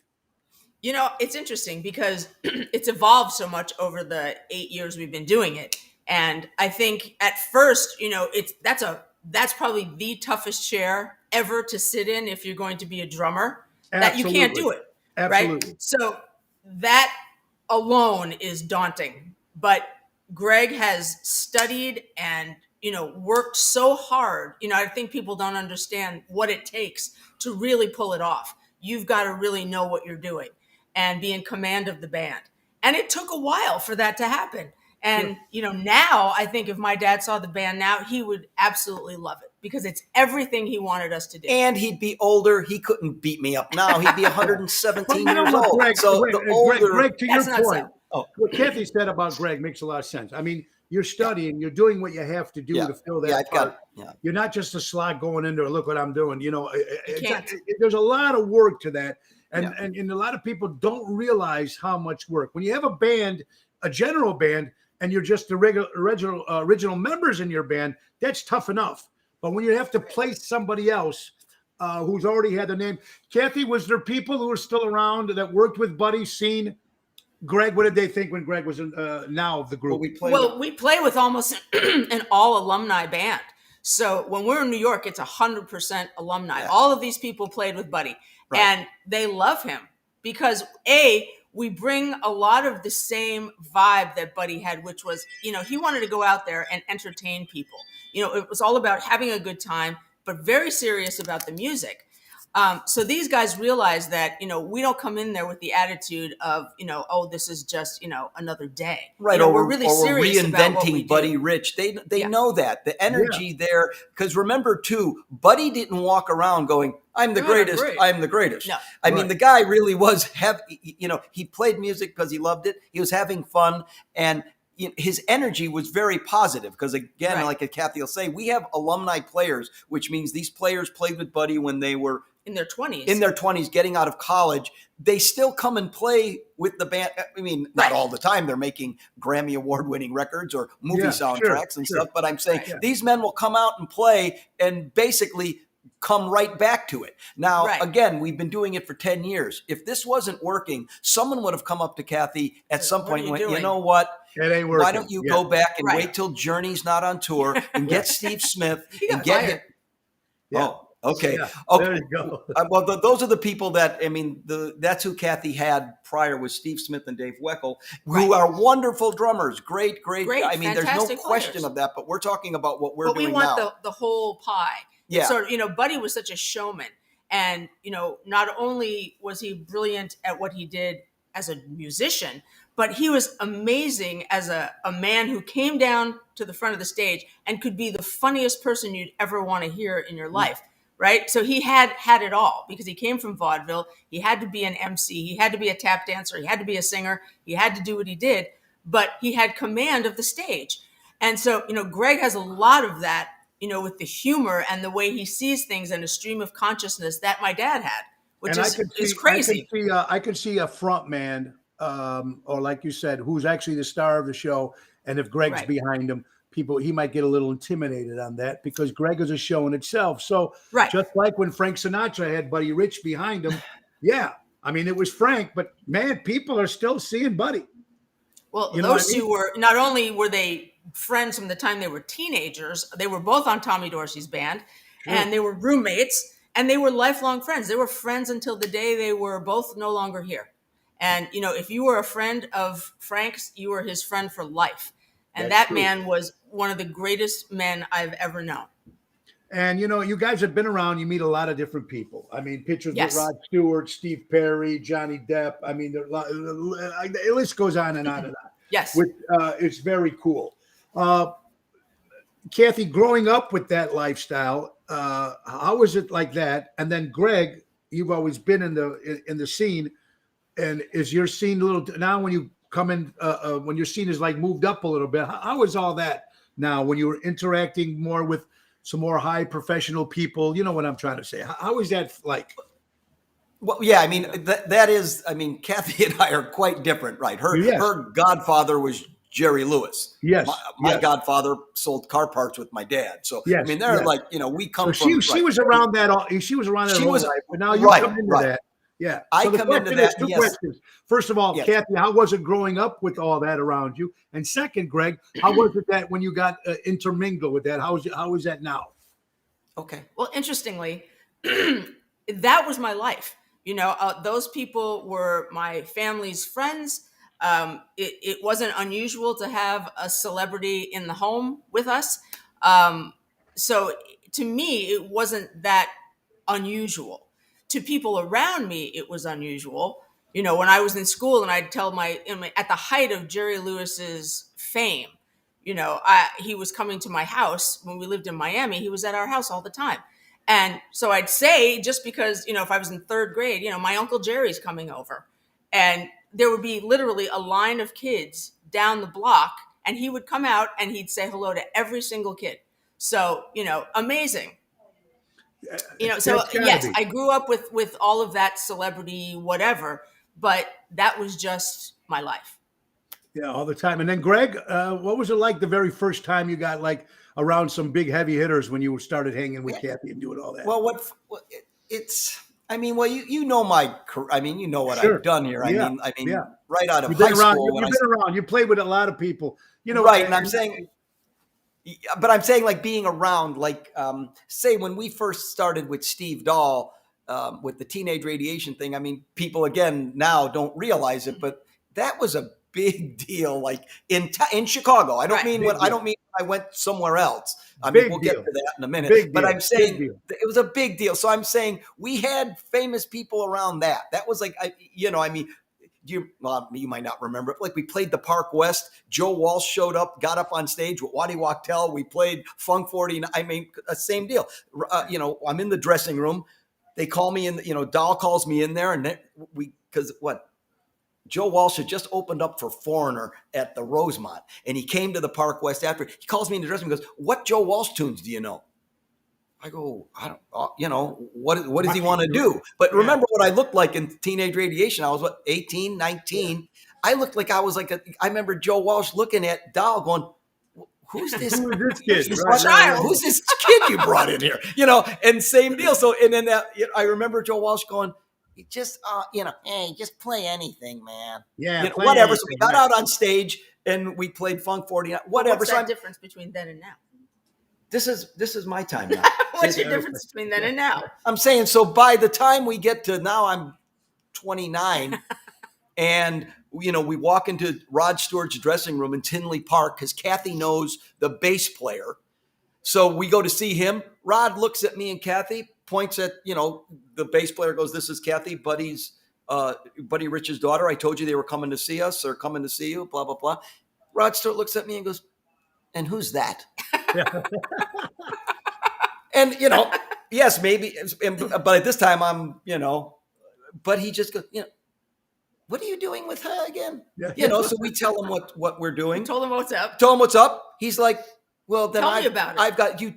Speaker 3: It's interesting because it's evolved so much over the 8 years we've been doing it. And I think at first, that's probably the toughest chair ever to sit in if you're going to be a drummer. Absolutely. That you can't do it.
Speaker 1: Absolutely.
Speaker 3: Right? So that alone is daunting. But Greg has studied and, worked so hard. I think people don't understand what it takes to really pull it off. You've got to really know what you're doing and be in command of the band. And it took a while for that to happen. And, now I think if my dad saw the band now, he would absolutely love it because it's everything he wanted us to do.
Speaker 4: And he'd be older. He couldn't beat me up now. He'd be 117 years old.
Speaker 1: Greg, Greg, to your point, what Kathy said about Greg makes a lot of sense. You're studying, you're doing what you have to do to fill that part. You're not just a slot going in there, look what I'm doing. There's a lot of work to that. And a lot of people don't realize how much work. When you have a band, a general band, and you're just the original members in your band, that's tough enough. But when you have to place somebody else who's already had the name. Kathy, was there people who are still around that worked with Buddy, seen Greg, what did they think when Greg was now of the group?
Speaker 3: We play with almost an all alumni band. So when we're in New York, it's 100% alumni. Yeah. All of these people played with Buddy, and they love him because we bring a lot of the same vibe that Buddy had, which was, he wanted to go out there and entertain people. It was all about having a good time, but very serious about the music. So these guys realize that, we don't come in there with the attitude of, oh, this is just, another day.
Speaker 4: Right.
Speaker 3: We're really serious about what we do.
Speaker 4: Buddy Rich. They know that the energy there, because remember too, Buddy didn't walk around going, I'm the greatest. I'm the greatest. No. I mean, the guy really was he played music because he loved it. He was having fun, and his energy was very positive because, again, like Kathy will say, we have alumni players, which means these players played with Buddy when they were
Speaker 3: in their 20s.
Speaker 4: In their 20s, getting out of college. They still come and play with the band. I mean, not all the time. They're making Grammy Award-winning records or movie soundtracks and stuff. But I'm saying these men will come out and play and basically come right back to it. Now, again, we've been doing it for 10 years. If this wasn't working, someone would have come up to Kathy at some point and went, you know what?
Speaker 1: It ain't working.
Speaker 4: Why don't you go back and wait till Journey's not on tour and get Steve Smith and get him. Oh, okay.
Speaker 1: Yeah,
Speaker 4: okay.
Speaker 1: There you go.
Speaker 4: Well, those are the people that, that's who Kathy had prior was Steve Smith and Dave Weckl, who are wonderful drummers. Great. I mean, there's no question of that, but we're talking about what we're doing now.
Speaker 3: But we want the whole pie. Yeah. So, Buddy was such a showman. And, not only was he brilliant at what he did as a musician, but he was amazing as a man who came down to the front of the stage and could be the funniest person you'd ever want to hear in your life. Right. So he had it all because he came from vaudeville. He had to be an MC. He had to be a tap dancer. He had to be a singer. He had to do what he did, but he had command of the stage. And so, Greg has a lot of that, with the humor and the way he sees things and a stream of consciousness that my dad had, which is crazy.
Speaker 1: I could see a front man, or like you said, who's actually the star of the show. And if Greg's behind him, he might get a little intimidated on that because Greg is a show in itself. So just like when Frank Sinatra had Buddy Rich behind him, it was Frank, but man, people are still seeing Buddy.
Speaker 3: Well, those two were, not only were they friends from the time they were teenagers, they were both on Tommy Dorsey's band and they were roommates and they were lifelong friends. They were friends until the day they were both no longer here. And, if you were a friend of Frank's, you were his friend for life. And that man was one of the greatest men I've ever known. And,
Speaker 1: you guys have been around. You meet a lot of different people. I mean, pictures with Rod Stewart, Steve Perry, Johnny Depp. I mean, the list goes on and on and on.
Speaker 3: Yes.
Speaker 1: It's very cool. Kathy, growing up with that lifestyle, how was it like that? And then Greg, you've always been in the scene. And is your scene a little now when you come in, when your scene is like moved up a little bit? How is all that now when you were interacting more with some more high professional people? You know what I'm trying to say. How is that like?
Speaker 4: Well, yeah, that is, Kathy and I are quite different, right? Her godfather was Jerry Lewis.
Speaker 1: Yes.
Speaker 4: My godfather sold car parts with my dad. So, they're like, we come from.
Speaker 1: She was around that. She was around that whole life, but now you come into that. Yeah.
Speaker 4: I come into that.
Speaker 1: Two questions. First of all, Kathy, how was it growing up with all that around you? And second, Greg, how was it that when you got intermingled with that? How is that now?
Speaker 3: Okay. Well, interestingly, that was my life. Those people were my family's friends. It wasn't unusual to have a celebrity in the home with us. So to me, it wasn't that unusual. To people around me, it was unusual. When I was in school and I'd tell at the height of Jerry Lewis's fame, he was coming to my house when we lived in Miami. He was at our house all the time. And so I'd say, just because, if I was in third grade, my Uncle Jerry's coming over. And there would be literally a line of kids down the block. And he would come out and he'd say hello to every single kid. So, amazing. So yes, I grew up with all of that celebrity, whatever, but that was just my life.
Speaker 1: Yeah, all the time. And then Greg, what was it like the very first time you got like around some big heavy hitters when you started hanging with Kathy and doing all that?
Speaker 4: Well, it's I mean, well, you know you know what
Speaker 1: Sure.
Speaker 4: I've done here.
Speaker 1: Yeah.
Speaker 4: I mean,
Speaker 1: Yeah.
Speaker 4: right out of
Speaker 1: You've
Speaker 4: high
Speaker 1: been around.
Speaker 4: school.
Speaker 1: You've been around. You played with a lot of people.
Speaker 4: Right. And I'm saying, but I'm saying like being around, like say when we first started with Steve Dahl with the teenage radiation thing. I mean, people again now don't realize it, but that was a big deal. Like in Chicago, I don't mean I went somewhere else. I mean, we'll get to that in a minute. But I'm saying it was a big deal. So I'm saying we had famous people around that. That was like, you might not remember it. Like we played the Park West. Joe Walsh showed up, got up on stage with Waddy Wachtel. We played Funk 49. I mean, same deal. I'm in the dressing room. They call me in. Dahl calls me in there, and Joe Walsh had just opened up for Foreigner at the Rosemont, and he came to the Park West after. He calls me in the dressing room and goes, "What Joe Walsh tunes do you know?" I go, I don't, what does he want to do? But remember what I looked like in teenage radiation. I was 18, 19. Yeah. I looked like I was like I remember Joe Walsh looking at Dahl going, who's this?
Speaker 1: Who is this kid?
Speaker 4: Who's this kid you brought in here? And same deal. So, and then I remember Joe Walsh going, just, hey, just play anything, man.
Speaker 1: Yeah.
Speaker 4: Whatever.
Speaker 1: Anything,
Speaker 4: so we got out on stage and we played Funk 49, whatever.
Speaker 3: What's that difference between then and now?
Speaker 4: This is my time now.
Speaker 3: What's your difference between then and now?
Speaker 4: I'm saying, so by the time we get to now, I'm 29 and, we walk into Rod Stewart's dressing room in Tinley Park because Kathy knows the bass player. So we go to see him. Rod looks at me and Kathy, points at, the bass player, goes, "This is Kathy, Buddy Rich's daughter. I told you they were coming to see us or coming to see you, blah, blah, blah." Rod Stewart looks at me and goes, "And who's that?" And, yes, maybe. But at this time I'm, but he just goes, "What are you doing with her again?" So we tell him what we're doing.
Speaker 3: Told him what's up.
Speaker 4: Told him what's up. He's like, "Well, then
Speaker 3: Tell me about it.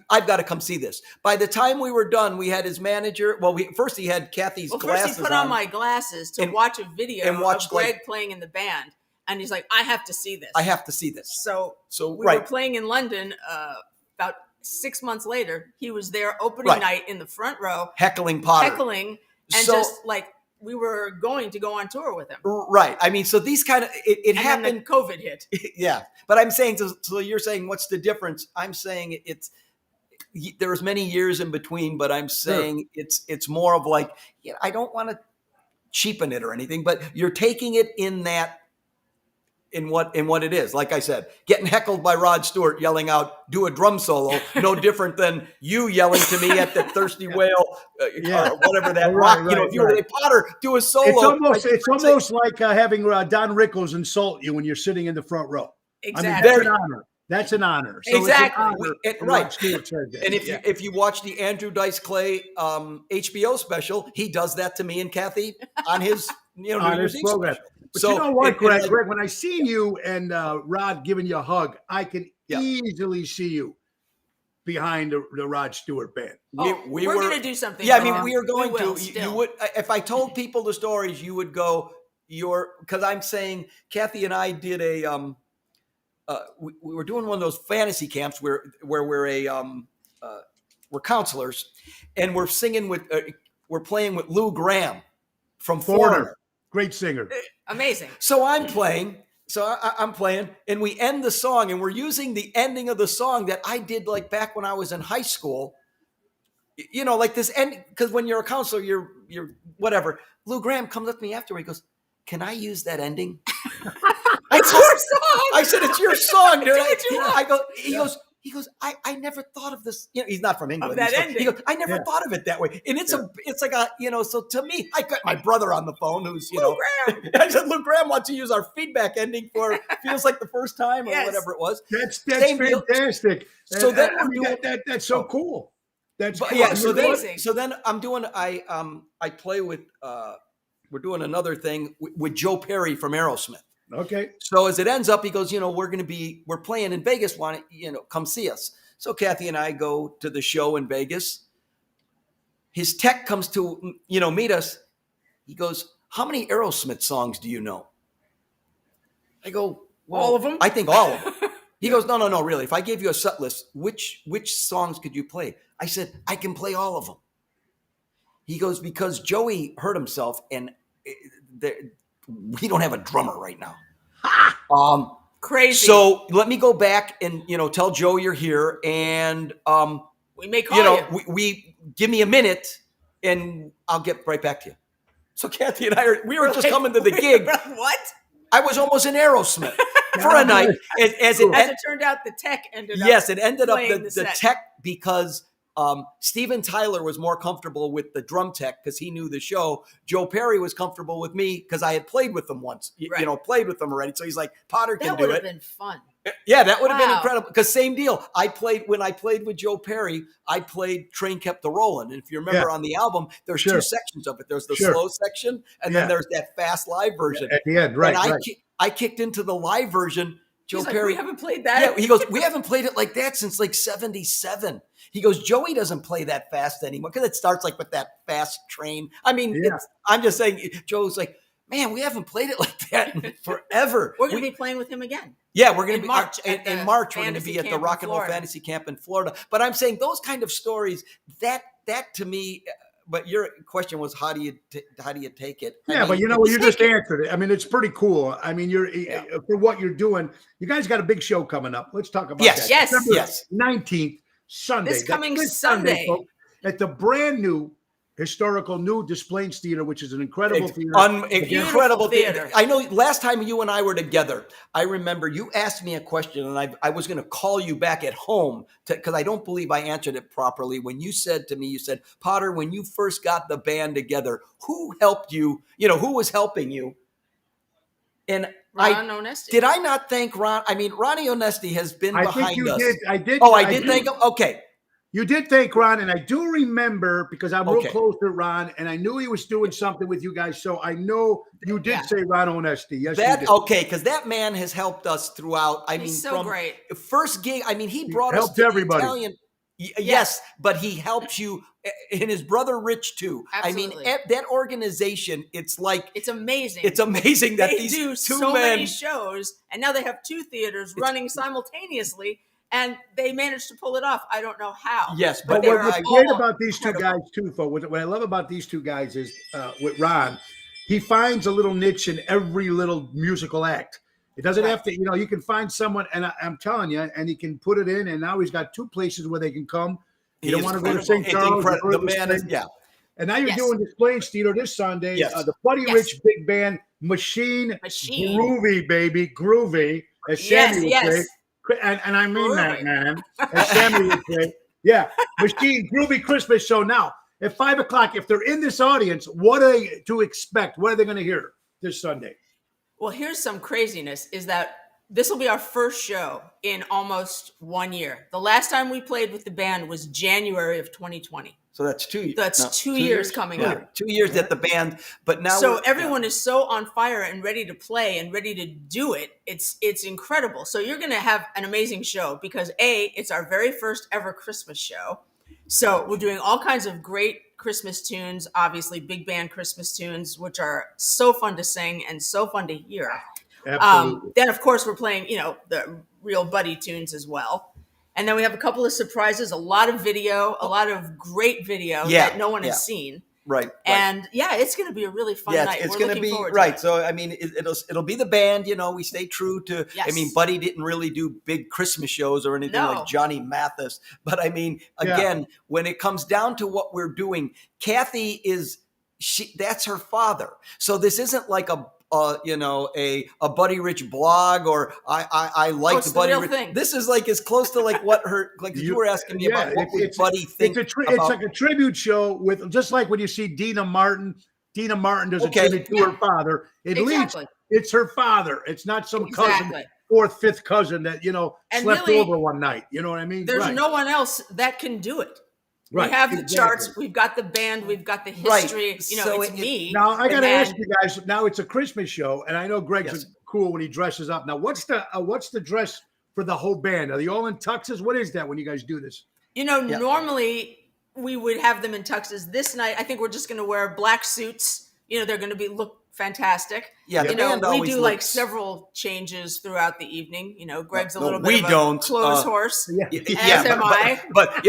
Speaker 4: I've got to come see this." By the time we were done, we had his manager. Well, first he had Kathy's glasses.
Speaker 3: First he put on my glasses to watch a video of Greg playing in the band. And he's like, "I have to see this.
Speaker 4: I have to see this."
Speaker 3: So we were playing in London about 6 months later. He was there opening night in the front row.
Speaker 4: Heckling Potter.
Speaker 3: And just like we were going to go on tour with him.
Speaker 4: Right. I mean, so these kind of, it happened.
Speaker 3: And then COVID hit.
Speaker 4: Yeah. But I'm saying, so you're saying, what's the difference? I'm saying there was many years in between, but I'm saying it's more of like, I don't want to cheapen it or anything, but you're taking it in what it is. Like I said, getting heckled by Rod Stewart yelling out, "Do a drum solo," no different than you yelling to me at the Thirsty Whale, or whatever that rock. If you were a Potter, do a solo.
Speaker 1: It's almost like having Don Rickles insult you when you're sitting in the front row.
Speaker 3: Exactly.
Speaker 1: I mean, that's an honor. That's an honor. So
Speaker 3: exactly.
Speaker 1: It's an honor.
Speaker 4: And if you watch the Andrew Dice Clay HBO special, he does that to me and Kathy on his
Speaker 1: on his program.
Speaker 4: Special.
Speaker 1: But you know what, Greg? When I seen you and Rod giving you a hug, I could easily see you behind the Rod Stewart band.
Speaker 3: We're going to do something.
Speaker 4: Yeah, I mean, we are going to. You would, if I told people the stories, you would go. Because I'm saying, Kathy and I did a. We were doing one of those fantasy camps where we're counselors, and we're singing we're playing with Lou Gramm from Foreigner.
Speaker 1: Great singer.
Speaker 3: Amazing.
Speaker 4: So I'm playing. I'm playing, and we end the song, and we're using the ending of the song that I did like back when I was in high school. Like this end, because when you're a counselor, you're whatever. Lou Gramm comes up to me after. He goes, "Can I use that ending?"
Speaker 3: It's your song.
Speaker 4: I said, "It's your song, dude."
Speaker 3: He
Speaker 4: goes, I never thought of this. He's not from England.
Speaker 3: That ending.
Speaker 4: He goes, "I never thought of it that way." And it's like a, so to me, I got my brother on the phone who's,
Speaker 3: Lou Gramm.
Speaker 4: I said, "Lou Gramm wants to use our feedback ending for Feels Like the First Time," or whatever it was.
Speaker 1: That's fantastic.
Speaker 4: So then
Speaker 1: that's so cool. That's cool.
Speaker 4: Yeah. So then I'm doing, I play with, we're doing another thing with Joe Perry from Aerosmith.
Speaker 1: Okay.
Speaker 4: So as it ends up, he goes, we're playing in Vegas. Come see us. So Kathy and I go to the show in Vegas. His tech comes to, meet us. He goes, "How many Aerosmith songs do you know?" I go, "Well,
Speaker 3: all of them."
Speaker 4: I think all of them. He goes, No, really. If I gave you a set list, which songs could you play?" I said, "I can play all of them." He goes, because Joey hurt himself and we don't have a drummer right now.
Speaker 3: Crazy.
Speaker 4: So let me go back and, tell Joe you're here. And,
Speaker 3: we may call you.
Speaker 4: We give me a minute and I'll get right back to you. So Kathy and I we were just coming to the gig.
Speaker 3: What?
Speaker 4: I was almost an Aerosmith for a night. As
Speaker 3: it turned out, the tech ended up.
Speaker 4: Yes, it ended up the
Speaker 3: set.
Speaker 4: tech because Steven Tyler was more comfortable with the drum tech because he knew the show. Joe Perry was comfortable with me because I had played with them once, played with them already. So he's like, Potter can do it.
Speaker 3: That would have been fun.
Speaker 4: Yeah, that would have been incredible. Because same deal. When I played with Joe Perry, I played Train Kept a Rollin'. And if you remember on the album, there's two sections of it. There's the slow section, and then there's that fast live version.
Speaker 1: At the end, right.
Speaker 4: And I kicked into the live version. Joe Perry,
Speaker 3: we haven't played that.
Speaker 4: Yeah, he goes, we haven't played it like that since like 77. He goes, Joey doesn't play that fast anymore because it starts like with that fast train. I mean, I'm just saying, Joe's like, man, we haven't played it like that in forever.
Speaker 3: We're going to be playing with him again.
Speaker 4: Yeah, we're going to be
Speaker 3: March.
Speaker 4: In March. We're going to be at the Rock and Roll Fantasy Camp in Florida. But I'm saying those kind of stories, that to me. But your question was, how do you take it?
Speaker 1: Yeah, but you just answered it. I mean, it's pretty cool. I mean, for what you're doing, you guys got a big show coming up. Let's talk about that.
Speaker 3: Yes.
Speaker 1: 19th, Sunday.
Speaker 3: This coming Sunday.
Speaker 1: Folks, at the brand new historical new Displays Theater, which is an incredible theater.
Speaker 4: Incredible theater. I know last time you and I were together, I remember you asked me a question and I was going to call you back at home because I don't believe I answered it properly. When you said to me, you said, Potter, when you first got the band together, who helped you? Who was helping you? And
Speaker 3: Ron Onesti.
Speaker 4: Did I not thank Ron? I mean, Ronnie Onesti has been behind us.
Speaker 1: I did.
Speaker 4: Oh, I did thank him? Okay.
Speaker 1: You did thank Ron, and I do remember because I'm real close to Ron, and I knew he was doing something with you guys. So I know you did say Ron Onesti. Yes, you did.
Speaker 4: Okay, because that man has helped us throughout.
Speaker 3: He's so great.
Speaker 4: First gig. I mean, he brought us to everybody. Italian. Yes, but he helps you, and his brother Rich too.
Speaker 3: Absolutely.
Speaker 4: I mean, that organization. It's amazing. It's amazing that these
Speaker 3: do
Speaker 4: two
Speaker 3: so
Speaker 4: men
Speaker 3: many shows, and now they have two theaters running simultaneously. And they managed to pull it off. I don't know how.
Speaker 4: Yes,
Speaker 1: but what's great about these two guys too, folks, what I love about these two guys is with Ron, he finds a little niche in every little musical act. It doesn't have to, you can find someone, and I'm telling you, and he can put it in, and now he's got two places where they can come. You don't want to go to St. Charles.
Speaker 4: The man is,
Speaker 1: And now you're doing Displays Theater this Sunday.
Speaker 4: Yes.
Speaker 1: The Buddy Rich Big Band, Machine. Groovy, baby, groovy, as Sammy would say. And I mean that, man. As Sammy would say. Yeah, Machine Groovy Christmas show. Now, at 5 o'clock, if they're in this audience, what are they to expect? What are they going to hear this Sunday?
Speaker 3: Well, here's some craziness, is that this will be our first show in almost 1 year. The last time we played with the band was January of 2020.
Speaker 4: So that's 2 years.
Speaker 3: That's 2 years coming up.
Speaker 4: 2 years at the band, but now
Speaker 3: everyone is so on fire and ready to play and ready to do it. It's incredible. So you're going to have an amazing show because it's our very first ever Christmas show. So we're doing all kinds of great Christmas tunes, obviously big band Christmas tunes, which are so fun to sing and so fun to hear.
Speaker 1: Absolutely.
Speaker 3: Then of course we're playing, the real Buddy tunes as well. And then we have a couple of surprises, a lot of video, a lot of great video that no one has seen.
Speaker 4: Right.
Speaker 3: And it's going to be a really fun night.
Speaker 4: It's going to be right. So I mean, it'll be the band. We stay true to. Yes. I mean, Buddy didn't really do big Christmas shows or anything like Johnny Mathis. But I mean, again, when it comes down to what we're doing, Kathy that's her father. So this isn't like a Buddy Rich blog or I like the Buddy Rich thing. This is like as close to like what you were asking me about what would Buddy think.
Speaker 1: It's like a tribute show with just like when you see Dina Martin. Dina Martin does a tribute to her father. At least it's her father. It's not some cousin, fourth, fifth cousin that slept over one night. You know what I mean?
Speaker 3: There's no one else that can do it. Right. We have the charts. We've got the band. We've got the history. Right. It's me.
Speaker 1: Now I got to ask you guys. Now it's a Christmas show, and I know Greg's cool when he dresses up. Now what's the dress for the whole band? Are they all in tuxes? What is that when you guys do this?
Speaker 3: Normally we would have them in tuxes. This night, I think we're just going to wear black suits. They're going to look fantastic.
Speaker 4: Yeah,
Speaker 3: you
Speaker 4: the
Speaker 3: know,
Speaker 4: band
Speaker 3: we
Speaker 4: always
Speaker 3: do like
Speaker 4: looks-
Speaker 3: several changes throughout the evening. You know, Greg's a little
Speaker 4: we
Speaker 3: bit of
Speaker 4: don't.
Speaker 3: a clothes horse,
Speaker 4: Yeah,
Speaker 3: as am I.
Speaker 4: but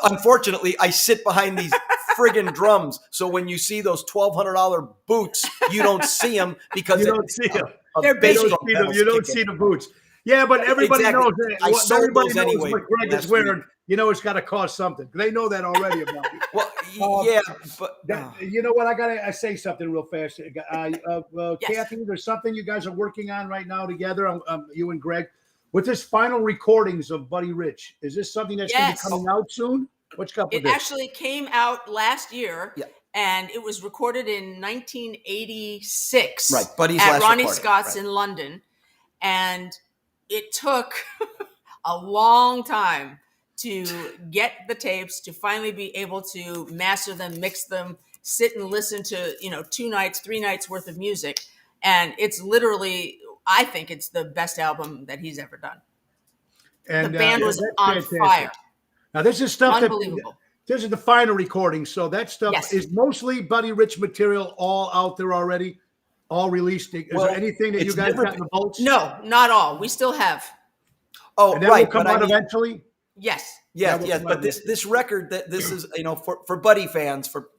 Speaker 4: unfortunately, I sit behind these friggin' drums. So when you see those $1,200 boots, you don't see them because
Speaker 1: You don't see them.
Speaker 3: They're
Speaker 4: bass
Speaker 3: busy.
Speaker 4: drum pedals
Speaker 1: You don't
Speaker 4: kick in.
Speaker 1: see the boots. Yeah, but everybody
Speaker 4: Exactly.
Speaker 1: knows that.
Speaker 4: I sold
Speaker 1: Everybody
Speaker 4: those
Speaker 1: knows
Speaker 4: anyway
Speaker 1: what Greg is
Speaker 4: last
Speaker 1: wearing.
Speaker 4: week.
Speaker 1: You know, it's got to cost something. They know that already about you.
Speaker 4: Well, yeah, but
Speaker 1: You know what? I gotta say something real fast.
Speaker 3: Yes.
Speaker 1: Kathy, there's something you guys are working on right now together. You and Greg, with this final recordings of Buddy Rich. Is this something that's going to be coming out soon? What's up with
Speaker 3: It
Speaker 1: this?
Speaker 3: actually came out last year.
Speaker 4: Yeah.
Speaker 3: And it was recorded in 1986
Speaker 4: Right, Buddy's
Speaker 3: at
Speaker 4: last
Speaker 3: Ronnie
Speaker 4: recording,
Speaker 3: Scott's
Speaker 4: right.
Speaker 3: in London. And it took a long time to get the tapes, to finally be able to master them, mix them, sit and listen to, 2 nights, 3 nights worth of music. And it's literally, I think it's the best album that he's ever done.
Speaker 1: And
Speaker 3: the band was
Speaker 1: that's
Speaker 3: on
Speaker 1: fantastic.
Speaker 3: fire.
Speaker 1: Now, this is stuff
Speaker 3: Unbelievable.
Speaker 1: This is the final recording, so that stuff is mostly Buddy Rich material, all out there already, all released. Is there anything that you guys got in the vaults?
Speaker 3: No, not all. We still have.
Speaker 4: Oh,
Speaker 1: and that
Speaker 4: right.
Speaker 1: will come out eventually.
Speaker 3: Yes.
Speaker 4: Yes. But this record, that this is, for Buddy fans, for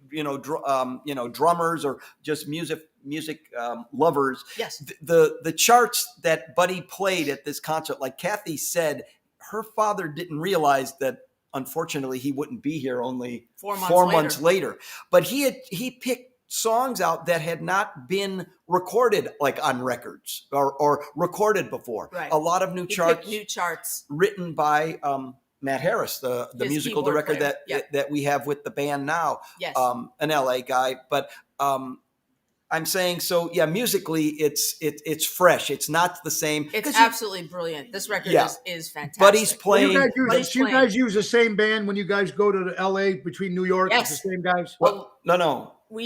Speaker 4: drummers or just music lovers.
Speaker 3: Yes.
Speaker 4: The charts that Buddy played at this concert, like Kathy said, her father didn't realize that. Unfortunately, he wouldn't be here only
Speaker 3: 4
Speaker 4: months later. But he picked songs out that had not been recorded, like on records or recorded before.
Speaker 3: Right.
Speaker 4: A lot of new charts written by Matt Harris, the musical director that we have with the band now.
Speaker 3: Yes.
Speaker 4: An LA guy, but I'm saying, so yeah, musically it's fresh. It's not the same.
Speaker 3: It's absolutely brilliant. This record is fantastic.
Speaker 4: Buddy's playing.
Speaker 1: You guys use the same band when you guys go to LA between New York?
Speaker 3: Yes.
Speaker 1: It's the same guys?
Speaker 4: Well, no.
Speaker 3: We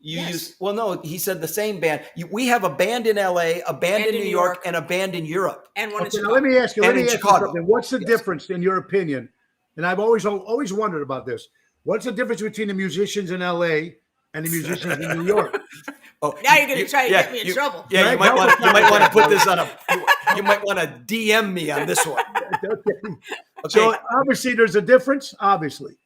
Speaker 3: use.
Speaker 4: Well, no, he said the same band. We have a band in LA, a band in New York, and a band in Europe.
Speaker 3: And one in Chicago.
Speaker 1: Now let me ask you
Speaker 4: Chicago.
Speaker 1: something. What's the difference, in your opinion? And I've always wondered about this. What's the difference between the musicians in LA and the musicians in New York?
Speaker 3: Oh, now you're going to try to get me in trouble.
Speaker 4: Yeah,
Speaker 1: right?
Speaker 4: you might want to put this on you might want to DM me on this one.
Speaker 1: Okay. So obviously there's a difference, obviously.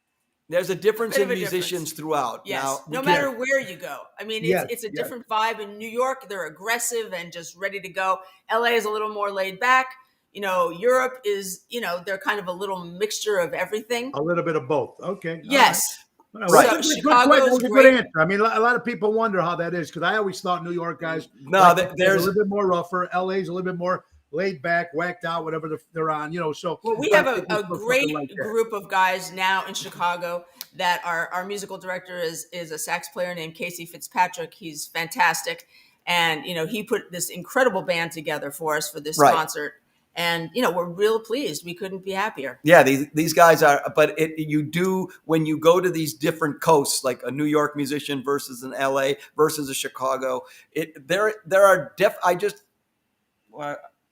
Speaker 4: There's a difference in musicians throughout.
Speaker 3: Yes.
Speaker 4: Now,
Speaker 3: no matter where you go. I mean, it's a different vibe. In New York, they're aggressive and just ready to go. LA is a little more laid back. Europe is, they're kind of a little mixture of everything.
Speaker 1: A little bit of both. Okay.
Speaker 3: Yes.
Speaker 1: Right.
Speaker 3: So Chicago's
Speaker 1: That's a good answer. I mean, a lot of people wonder how that is because I always thought New York guys there's a little bit more rougher. LA's a little bit more laid back, whacked out, whatever they're on. So
Speaker 3: we have a great group of guys now in Chicago that our musical director is a sax player named Casey Fitzpatrick. He's fantastic, and he put this incredible band together for us for this concert. And, we're real pleased. We couldn't be happier. Yeah,
Speaker 4: these guys are, but you do, when you go to these different coasts, like a New York musician versus an LA versus a Chicago, there are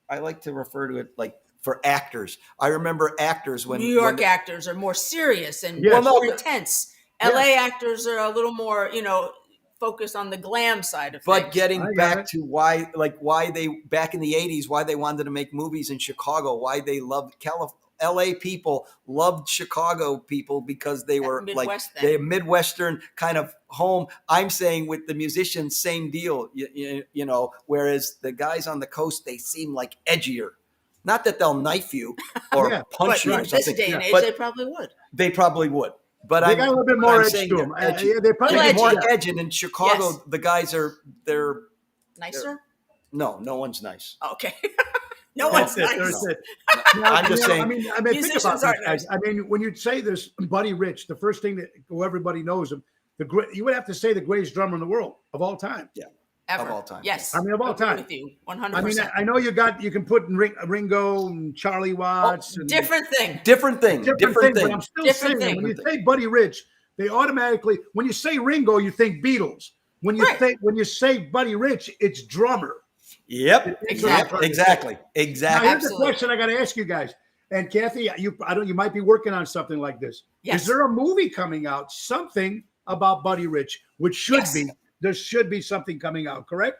Speaker 4: I like to refer to it like for actors. I remember actors when
Speaker 3: New York actors are more serious and more intense. LA actors are a little more, focused on the glam side of things.
Speaker 4: But getting back to why they back in the 80s, why they wanted to make movies in Chicago, why they loved LA people loved Chicago people because they were they're Midwestern kind of home. I'm saying with the musicians, same deal, whereas the guys on the coast, they seem like edgier. Not that they'll knife you or punch you or something.
Speaker 3: This day and age, they probably would.
Speaker 4: They probably would. But
Speaker 1: they got a little bit more edge to them.
Speaker 4: They probably more edge. And in Chicago, the guys they're
Speaker 3: nicer.
Speaker 4: No one's nice.
Speaker 3: Okay. No one's nice.
Speaker 4: I'm just saying.
Speaker 1: I mean, think about this, guys. I mean, when you say this, Buddy Rich, the first thing that everybody knows him, you would have to say the greatest drummer in the world of all time.
Speaker 4: Yeah.
Speaker 3: Ever.
Speaker 4: Of all time.
Speaker 3: Yes.
Speaker 1: I mean, of all time.
Speaker 3: With you, 100%.
Speaker 1: I mean, I know you can put Ringo and Charlie Watts.
Speaker 3: Different thing.
Speaker 1: But I'm still saying, when you say Buddy Rich, they automatically, when you say Ringo, you think Beatles. When you say Buddy Rich, it's drummer.
Speaker 4: Yep. Exactly.
Speaker 1: Now, here's the question I got to ask you guys. And Kathy, you might be working on something like this.
Speaker 3: Yes.
Speaker 1: Is there a movie coming out, something about Buddy Rich, which should be there should be something coming out, correct?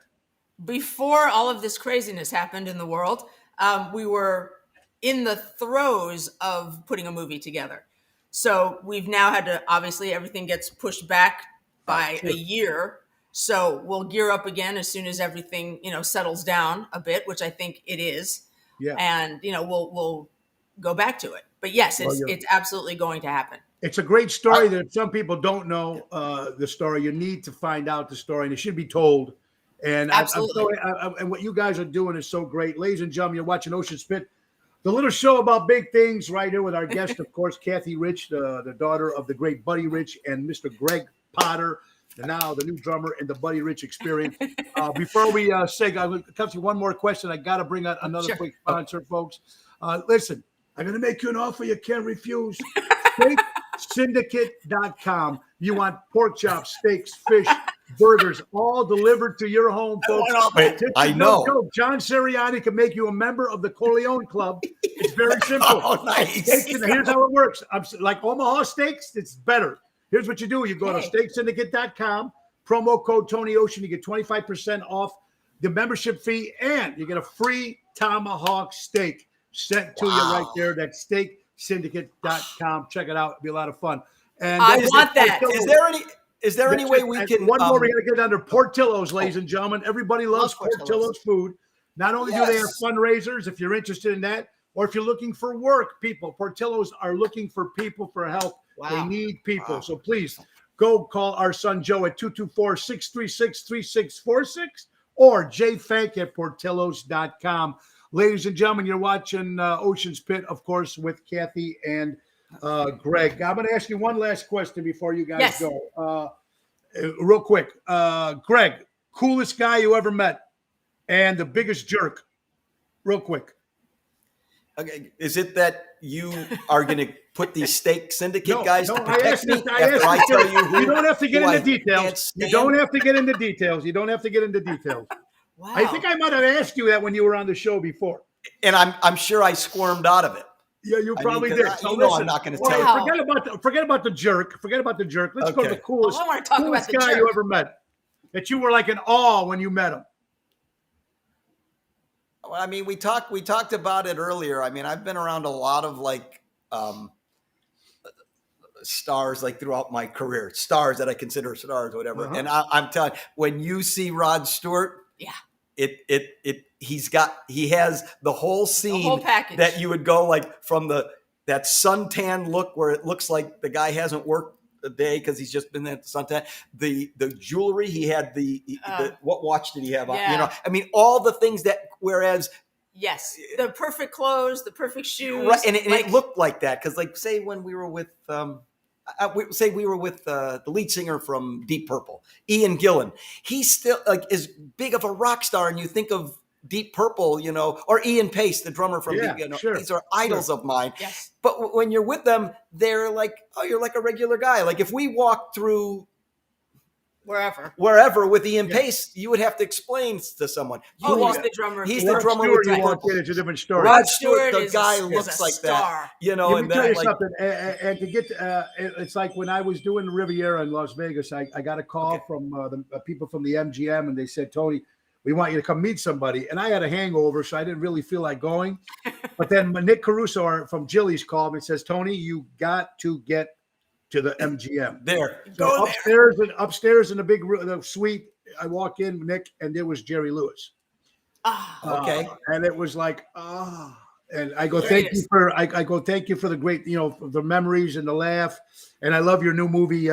Speaker 3: Before all of this craziness happened in the world, we were in the throes of putting a movie together. So we've now had to, obviously everything gets pushed back by a year. So we'll gear up again as soon as everything, settles down a bit, which I think it is.
Speaker 1: Yeah.
Speaker 3: And, we'll go back to it. But yes, it's absolutely going to happen.
Speaker 1: It's a great story that some people don't know the story. You need to find out the story, and it should be told. And
Speaker 3: absolutely.
Speaker 1: And what you guys are doing is so great. Ladies and gentlemen, you're watching Ocean Spit, the little show about big things right here with our guest, of course, Kathy Rich, the daughter of the great Buddy Rich, and Mr. Greg Potter, now the new drummer in the Buddy Rich Experience. Before we say, I'm going to come to one more question. I got to bring out another quick sponsor, folks. Listen, I'm going to make you an offer you can't refuse. SteakSyndicate.com. You want pork chops, steaks, fish, burgers, all delivered to your home, folks.
Speaker 4: I know.
Speaker 1: No joke. John Seriani can make you a member of the Corleone Club. It's very simple.
Speaker 4: Oh, nice.
Speaker 1: Here's how it works. Like Omaha Steaks, it's better. Here's what you do. You go to SteakSyndicate.com, promo code Tony Ocean. You get 25% off the membership fee, and you get a free tomahawk steak sent to you right there. That's SteakSyndicate.com. Check it out. It'll be a lot of fun. And
Speaker 3: I want that.
Speaker 4: Is there any way we can?
Speaker 1: One more, we're going to get under Portillo's, ladies and gentlemen. Everybody loves Portillo's food. Not only do they have fundraisers, if you're interested in that, or if you're looking for work, people, Portillo's are looking for people for help. Wow. They need people. Wow. So please go call our son Joe at 224-636-3646 or jfank@portillos.com. Ladies and gentlemen, you're watching Ocean's Pit, of course, with Kathy and Greg. I'm going to ask you one last question before you guys go. Real quick. Greg, coolest guy you ever met and the biggest jerk. Real quick.
Speaker 4: Okay. Is it that you are going to put these Steak Syndicate guys to
Speaker 1: I
Speaker 4: protect me after I tell you who?
Speaker 1: You don't have to get into details. You don't have to get into details. Wow. I think I might have asked you that when you were on the show before.
Speaker 4: And I'm sure I squirmed out of it.
Speaker 1: Yeah, you probably did.
Speaker 4: So listen, I'm not going to tell you.
Speaker 1: Forget about the jerk. Let's go to the coolest
Speaker 3: I want to talk about the
Speaker 1: guy
Speaker 3: jerk.
Speaker 1: you ever met. That you were like in awe when you met him.
Speaker 4: Well, I mean, we talked about it earlier. I mean, I've been around a lot of stars throughout my career, stars that I consider stars, whatever. And I'm telling you, when you see Rod Stewart, he has the whole scene,
Speaker 3: the whole package
Speaker 4: that you would go from that suntan look where it looks like the guy hasn't worked a day because he's just been at the suntan. The jewelry he had, the what watch did he have on?
Speaker 3: Yeah.
Speaker 4: I mean, all the things that whereas.
Speaker 3: Yes, the perfect clothes, the perfect shoes,
Speaker 4: right? And it looked like that because, say, when we were with, the lead singer from Deep Purple, Ian Gillan, he's still as big of a rock star, and you think of Deep Purple, or Ian Pace, the drummer from Deep. These are idols of mine.
Speaker 3: Yes.
Speaker 4: But when you're with them, they're like, oh, you're like a regular guy. Like if we walked through. Wherever with Ian Pace, you would have to explain to someone.
Speaker 3: He's the drummer.
Speaker 4: He's the drummer.
Speaker 1: It's a different story.
Speaker 4: Rod Stewart, the guy looks like
Speaker 3: star.
Speaker 4: that.
Speaker 1: Let me tell you something. And to get, it's like when I was doing Riviera in Las Vegas, I got a call from the people from the MGM, and they said, Tony, we want you to come meet somebody. And I had a hangover, so I didn't really feel like going. But then Nick Caruso from Jilly's called me and says, Tony, you got to get to the MGM. So upstairs in the big suite, I walk in, Nick, and there was Jerry Lewis.
Speaker 4: Okay.
Speaker 1: And it was like, and I go, thank you for the great, the memories and the laugh. And I love your new movie,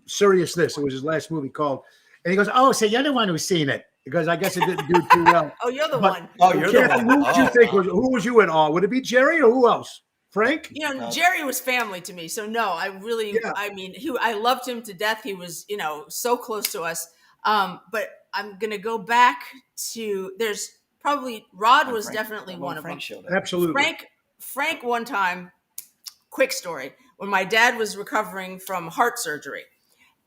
Speaker 1: Serious This. It was his last movie called. And he goes, oh, so you're the one who's seen it. Because I guess it didn't do too well.
Speaker 3: Oh, you're the one.
Speaker 4: Oh, you're the one.
Speaker 1: Who would you think who was you in awe? Would it be Jerry or who else? Frank?
Speaker 3: Jerry was family to me. So no, I loved him to death. He was, so close to us. But I'm going to go back to, there's probably, Rod was definitely one of them.
Speaker 1: Absolutely.
Speaker 3: Frank one time, quick story, when my dad was recovering from heart surgery,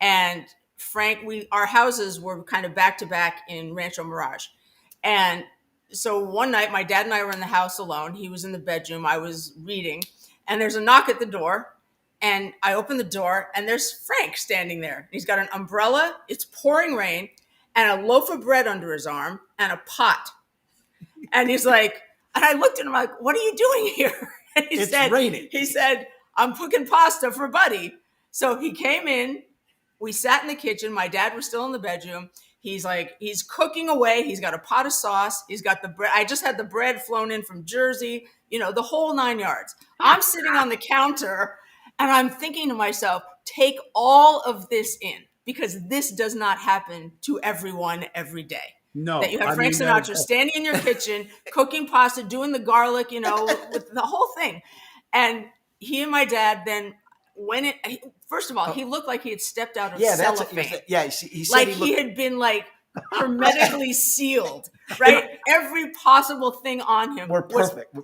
Speaker 3: and Frank, our houses were kind of back to back in Rancho Mirage. And so one night, my dad and I were in the house alone. He was in the bedroom. I was reading. And there's a knock at the door. and I open the door, and there's Frank standing there. He's got an umbrella. It's pouring rain, and a loaf of bread under his arm, and a pot. And he's like, and I looked at him like, "What are you doing here?" And
Speaker 4: It's raining.
Speaker 3: He said, "I'm cooking pasta for Buddy." So he came in. We sat in the kitchen. My dad was still in the bedroom. He's cooking away. He's got a pot of sauce. He's got the bread. I just had the bread flown in from Jersey, the whole 9 yards. I'm sitting on the counter and I'm thinking to myself, take all of this in, because this does not happen to everyone every day.
Speaker 1: No.
Speaker 3: That you have Frank Sinatra standing in your kitchen, cooking pasta, doing the garlic, with the whole thing. And he and my dad then, first of all, he looked like he had stepped out of cellophane.
Speaker 4: He said
Speaker 3: he had been hermetically sealed, right? Every possible thing on him was perfect.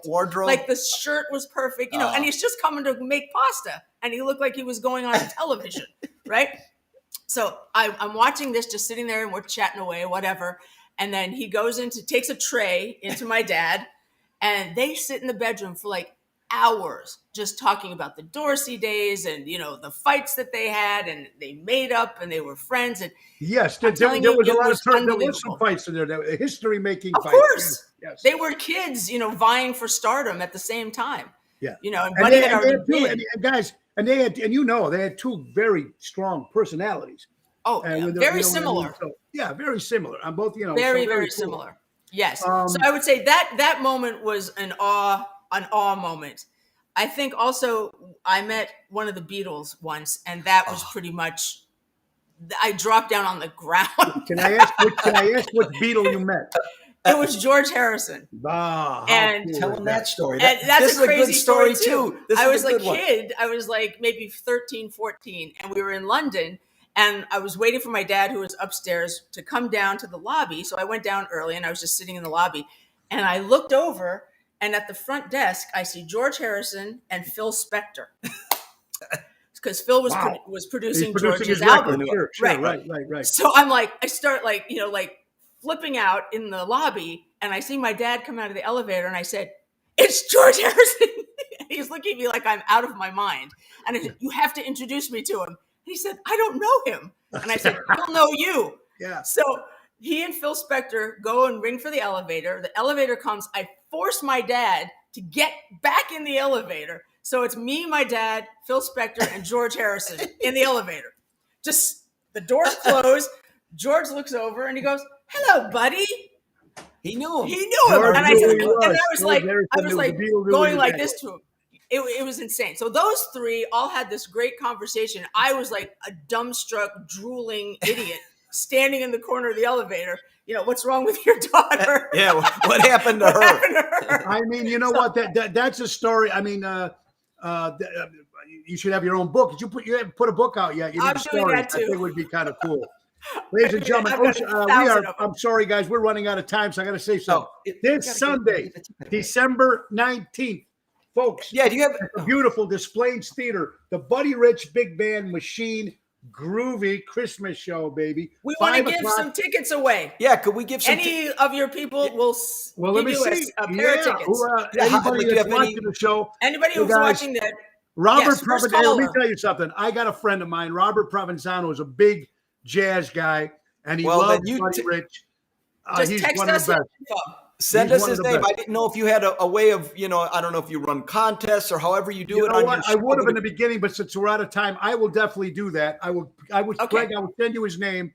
Speaker 4: Wardrobe.
Speaker 3: Like the shirt was perfect, and he's just coming to make pasta, and he looked like he was going on television, right? So I'm watching this, just sitting there, and we're chatting away, whatever. And then he goes takes a tray into my dad, and they sit in the bedroom for hours just talking about the Dorsey days and the fights that they had, and they made up and they were friends. And
Speaker 1: yes, there was a lot of there was some fights in there, history making fights.
Speaker 3: Of course,
Speaker 1: yes.
Speaker 3: They were kids, vying for stardom at the same time.
Speaker 1: Yeah,
Speaker 3: and Buddy had already been.
Speaker 1: And they had they had two very strong personalities.
Speaker 3: Oh, very similar.
Speaker 1: Very similar on both.
Speaker 3: Very cool. Similar. Yes. So I would say that moment was an awe moment. I think also I met one of the Beatles once, and that was pretty much, I dropped down on the ground.
Speaker 1: Can I ask what Beatle you met?
Speaker 3: It was George Harrison.
Speaker 1: And
Speaker 4: tell him that story.
Speaker 3: That's a crazy story too. I was a
Speaker 4: kid.
Speaker 3: I was maybe 13, 14, and we were in London, and I was waiting for my dad, who was upstairs, to come down to the lobby. So I went down early, and I was just sitting in the lobby, and I looked over, and at the front desk, I see George Harrison and Phil Spector, because Phil was producing George's album.
Speaker 1: Sure, right.
Speaker 3: So I start flipping out in the lobby, and I see my dad come out of the elevator, and I said, "It's George Harrison." He's looking at me like I'm out of my mind, and I said, "You have to introduce me to him." And he said, "I don't know him," and I said, "He'll know you."
Speaker 1: Yeah.
Speaker 3: So he and Phil Spector go and ring for the elevator. The elevator comes. I force my dad to get back in the elevator. So it's me, my dad, Phil Spector, and George Harrison in the elevator. Just the doors close. George looks over and he goes, "Hello, buddy."
Speaker 4: He knew him.
Speaker 3: And I was going like this to him. It was insane. So those three all had this great conversation. I was like a dumbstruck, drooling idiot standing in the corner of the elevator. What's wrong with your daughter?
Speaker 4: Yeah, what happened to her?
Speaker 1: I mean, what? That's a story. I mean, you should have your own book. You haven't put a book out yet. You need a story.
Speaker 3: That too.
Speaker 1: I think it would be kind of cool. Ladies and gentlemen, I'm sorry, guys. We're running out of time, so I got to say something. This Sunday, December 19th, folks.
Speaker 4: Yeah, do you have
Speaker 1: a beautiful Displays Theater, the Buddy Rich Big Band Machine Groovy Christmas show, baby.
Speaker 3: We want to give some tickets away.
Speaker 4: Yeah, could we give some?
Speaker 3: Any of your people will
Speaker 1: let me see.
Speaker 3: A pair of tickets.
Speaker 1: Anybody that's watching the show.
Speaker 3: Anybody who's watching that.
Speaker 1: Robert Provenzano. Let me tell you something. I got a friend of mine. Robert Provenzano is a big jazz guy, and he loves Buddy Rich.
Speaker 3: Just text us.
Speaker 4: Send us his name. I didn't know if you had a way of, I don't know if you run contests or however you do it on your show.
Speaker 1: I would have in the beginning, but since we're out of time, I will definitely do that. Greg, I will send you his name.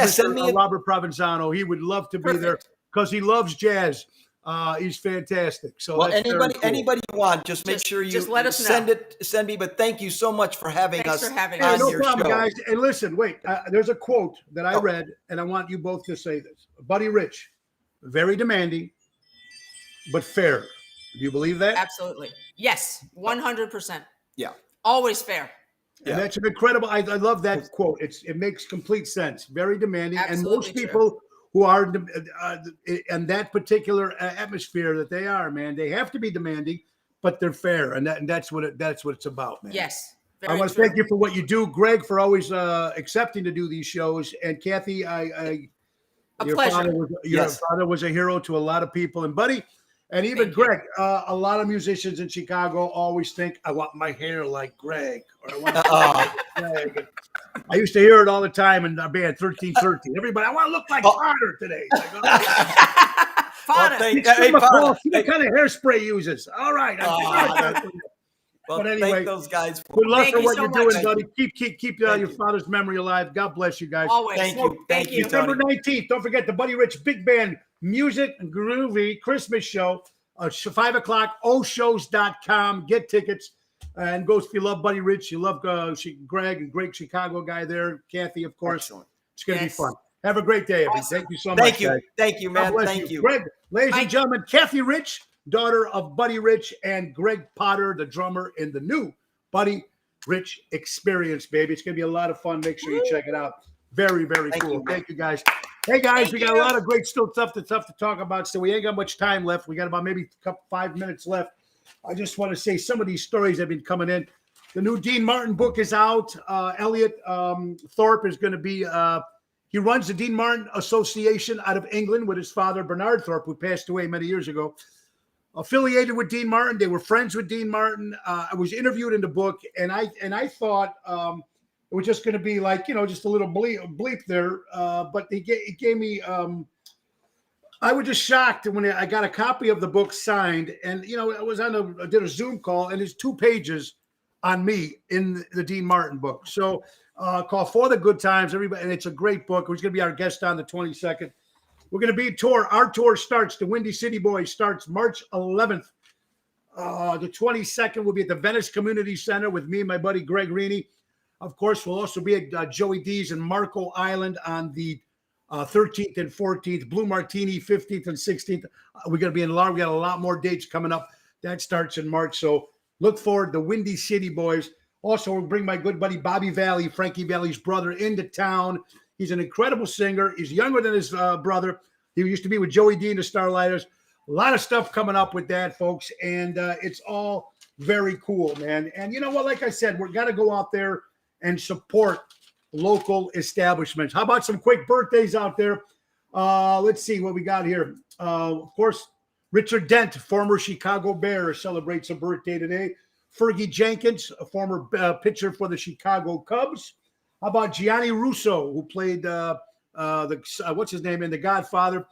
Speaker 4: Send me
Speaker 1: Robert Provenzano. He would love to be there because he loves jazz. He's fantastic. So
Speaker 4: anybody you want, just make sure you
Speaker 3: just let us know.
Speaker 4: Send me. But thank you so much for having us.
Speaker 3: Thanks for having
Speaker 4: us.
Speaker 3: No
Speaker 1: problem, guys. And listen, wait. There's a quote that I read, and I want you both to say this. Buddy Rich. Very demanding, but fair. Do you believe that?
Speaker 3: Absolutely. Yes, 100%.
Speaker 4: Yeah.
Speaker 3: Always fair.
Speaker 1: And that's an incredible. I love that quote. It makes complete sense. Very demanding,
Speaker 3: Absolutely
Speaker 1: and most people who are in that particular atmosphere that they are, man, they have to be demanding, but they're fair, and that's what it's about, man.
Speaker 3: Yes.
Speaker 1: I want to thank you for what you do, Greg, for always accepting to do these shows, and Kathy, Your
Speaker 3: pleasure.
Speaker 1: father was a hero to a lot of people. And Buddy, And even Greg, a lot of musicians in Chicago always think, I want my hair like Greg, or I want to look like Greg. I used to hear it all the time in our band 1313. Everybody, I want to look like Potter today. Like,
Speaker 3: Potter.
Speaker 1: See what kind of hairspray he uses. All right.
Speaker 4: But anyway, thank those guys.
Speaker 1: Good luck for what you're doing, buddy. Keep your father's memory alive. God bless you guys.
Speaker 3: Always.
Speaker 4: Thank you.
Speaker 1: December 19th. Don't forget the Buddy Rich Big Band Music and Groovy Christmas show. 5 o'clock. oshows.com. Get tickets. And go if you love Buddy Rich. You love Greg and great Chicago guy there. Kathy, of course.
Speaker 4: Excellent.
Speaker 1: It's going to be fun. Have a great day, everybody.
Speaker 3: Awesome.
Speaker 1: Thank you so much.
Speaker 4: Thank you, man. Thank you.
Speaker 1: Greg, ladies and gentlemen, Kathy Rich, daughter of Buddy Rich, and Greg Potter, the drummer in the new Buddy Rich Experience, baby. It's going to be a lot of fun. Make sure you check it out. Very, very cool. Thank you, guys. Hey, guys, we got a lot of great stuff to talk about, so we ain't got much time left. We got about maybe 5 minutes left. I just want to say some of these stories have been coming in. The new Dean Martin book is out. Elliot Thorpe is going to be he runs the Dean Martin Association out of England with his father, Bernard Thorpe, who passed away many years ago. Affiliated with Dean Martin. They were friends with Dean Martin. I was interviewed in the book, and I thought it was just going to be like, just a little bleep there. But it gave me I was just shocked when I got a copy of the book signed, and I did a Zoom call, and there's 2 pages on me in the Dean Martin book. So called For the Good Times, everybody, and it's a great book. Who's going to be our guest on the 22nd? We're going to be tour. Our tour starts. The Windy City Boys starts March 11th. The 22nd will be at the Venice Community Center with me and my buddy Greg Reaney. Of course, we'll also be at Joey D's in Marco Island on the 13th and 14th. Blue Martini 15th and 16th. We're going to be in we got a lot more dates coming up. That starts in March. So look forward to Windy City Boys. Also, we'll bring my good buddy Bobby Valley, Frankie Valley's brother, into town. He's an incredible singer. He's younger than his brother. He used to be with Joey D and the Starlighters. A lot of stuff coming up with that, folks. And it's all very cool, man. And you know what? Like I said, we're got to go out there and support local establishments. How about some quick birthdays out there? Let's see what we got here. Of course, Richard Dent, former Chicago Bear, celebrates a birthday today. Fergie Jenkins, a former pitcher for the Chicago Cubs. How about Gianni Russo, who played what's his name in The Godfather?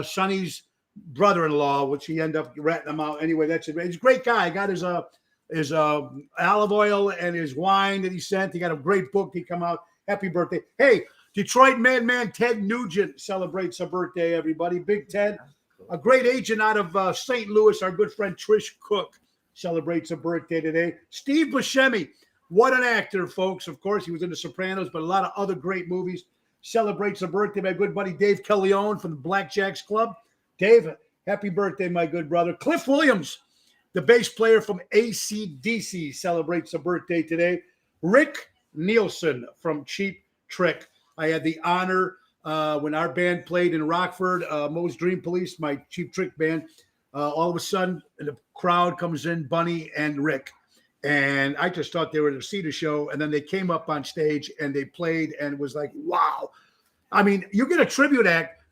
Speaker 1: Sonny's brother-in-law, which he ended up ratting him out. Anyway, he's a great guy. Got his olive oil and his wine that he sent. He got a great book. He come out. Happy birthday. Hey, Detroit madman Ted Nugent celebrates a birthday, everybody. Big Ted. A great agent out of St. Louis, our good friend Trish Cook, celebrates a birthday today. Steve Buscemi, what an actor, folks. Of course, he was in The Sopranos, but a lot of other great movies. Celebrates a birthday. My good buddy Dave Kelleone from the Blackjacks Club. Dave, happy birthday, my good brother. Cliff Williams, the bass player from AC/DC, celebrates a birthday today. Rick Nielsen from Cheap Trick. I had the honor when our band played in Rockford, Moe's Dream Police, my Cheap Trick band. All of a sudden, the crowd comes in, Bunny and Rick. And I just thought they were to see the show. And then they came up on stage and they played, and it was like, wow. I mean, you get a tribute act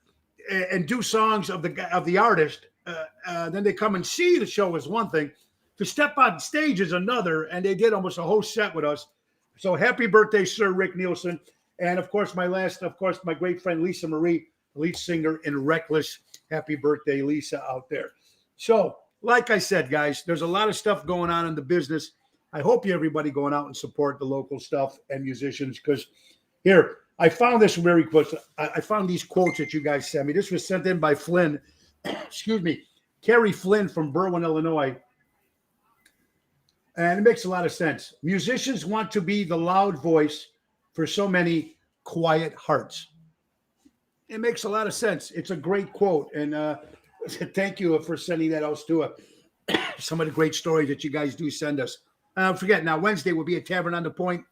Speaker 1: and do songs of the artist. Then they come and see the show is one thing. To step on stage is another. And they did almost a whole set with us. So happy birthday, Sir Rick Nielsen. And of course, my great friend Lisa Marie, lead singer in Reckless. Happy birthday, Lisa, out there. So, like I said, guys, there's a lot of stuff going on in the business. I hope everybody going out and support the local stuff and musicians, because here, I found this very close. I found these quotes that you guys sent me. This was sent in by Flynn, excuse me, Carrie Flynn from Berwyn, Illinois. And it makes a lot of sense. Musicians want to be the loud voice for so many quiet hearts. It makes a lot of sense. It's a great quote. And thank you for sending that out to some of the great stories that you guys do send us. Forget now, Wednesday will be at Tavern on the Point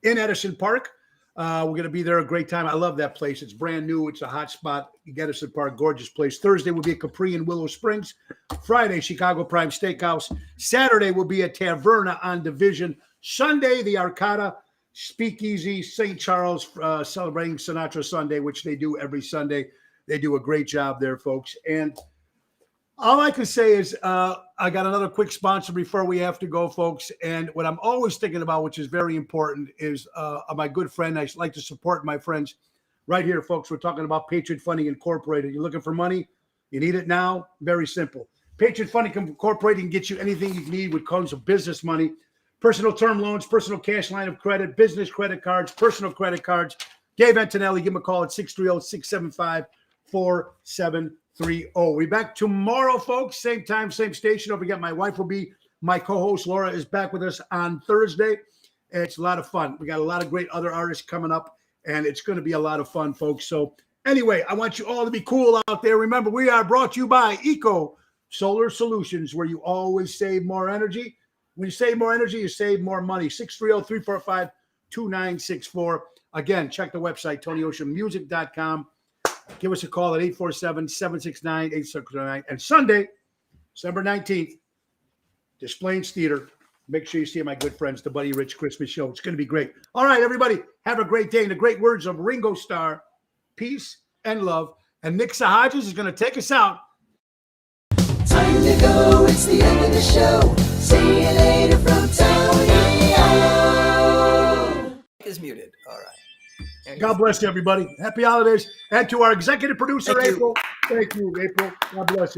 Speaker 1: in Edison Park. We're going to be there a great time. I love that place. It's brand new. It's a hot spot. Edison Park, gorgeous place. Thursday will be at Capri in Willow Springs. Friday, Chicago Prime Steakhouse. Saturday will be at Taverna on Division. Sunday, the Arcada Speakeasy, St. Charles, celebrating Sinatra Sunday, which they do every Sunday. They do a great job there, folks. And All I can say is I got another quick sponsor before we have to go, folks. And what I'm always thinking about, which is very important, is my good friend. I like to support my friends right here, folks. We're talking about Patriot Funding Incorporated. You're looking for money? You need it now? Very simple. Patriot Funding Incorporated can get you anything you need when it comes to business money. Personal term loans, personal cash line of credit, business credit cards, personal credit cards. Dave Antonelli, give him a call at 630-675-4730. We're back tomorrow, folks. Same time, same station. Don't forget, my wife will be my co-host. Laura is back with us on Thursday. It's a lot of fun. We got a lot of great other artists coming up, and it's going to be a lot of fun, folks. So anyway, I want you all to be cool out there. Remember, we are brought to you by Eco Solar Solutions, where you always save more energy. When you save more energy, you save more money. 630-345-2964. Again, check the website, TonyOceanMusic.com. Give us a call at 847-769-8609. And Sunday, December 19th, Des Plaines Theater. Make sure you see my good friends, the Buddy Rich Christmas Show. It's going to be great. All right, everybody, have a great day. In the great words of Ringo Starr, peace and love. And Nick Sahajas is going to take us out.
Speaker 5: Time to go, it's the end of the show. See you later from Tony O.
Speaker 4: Is muted. All right.
Speaker 1: God bless you, everybody. Happy holidays. And to our executive producer,
Speaker 4: Thank you.
Speaker 1: April. Thank you, April. God bless you.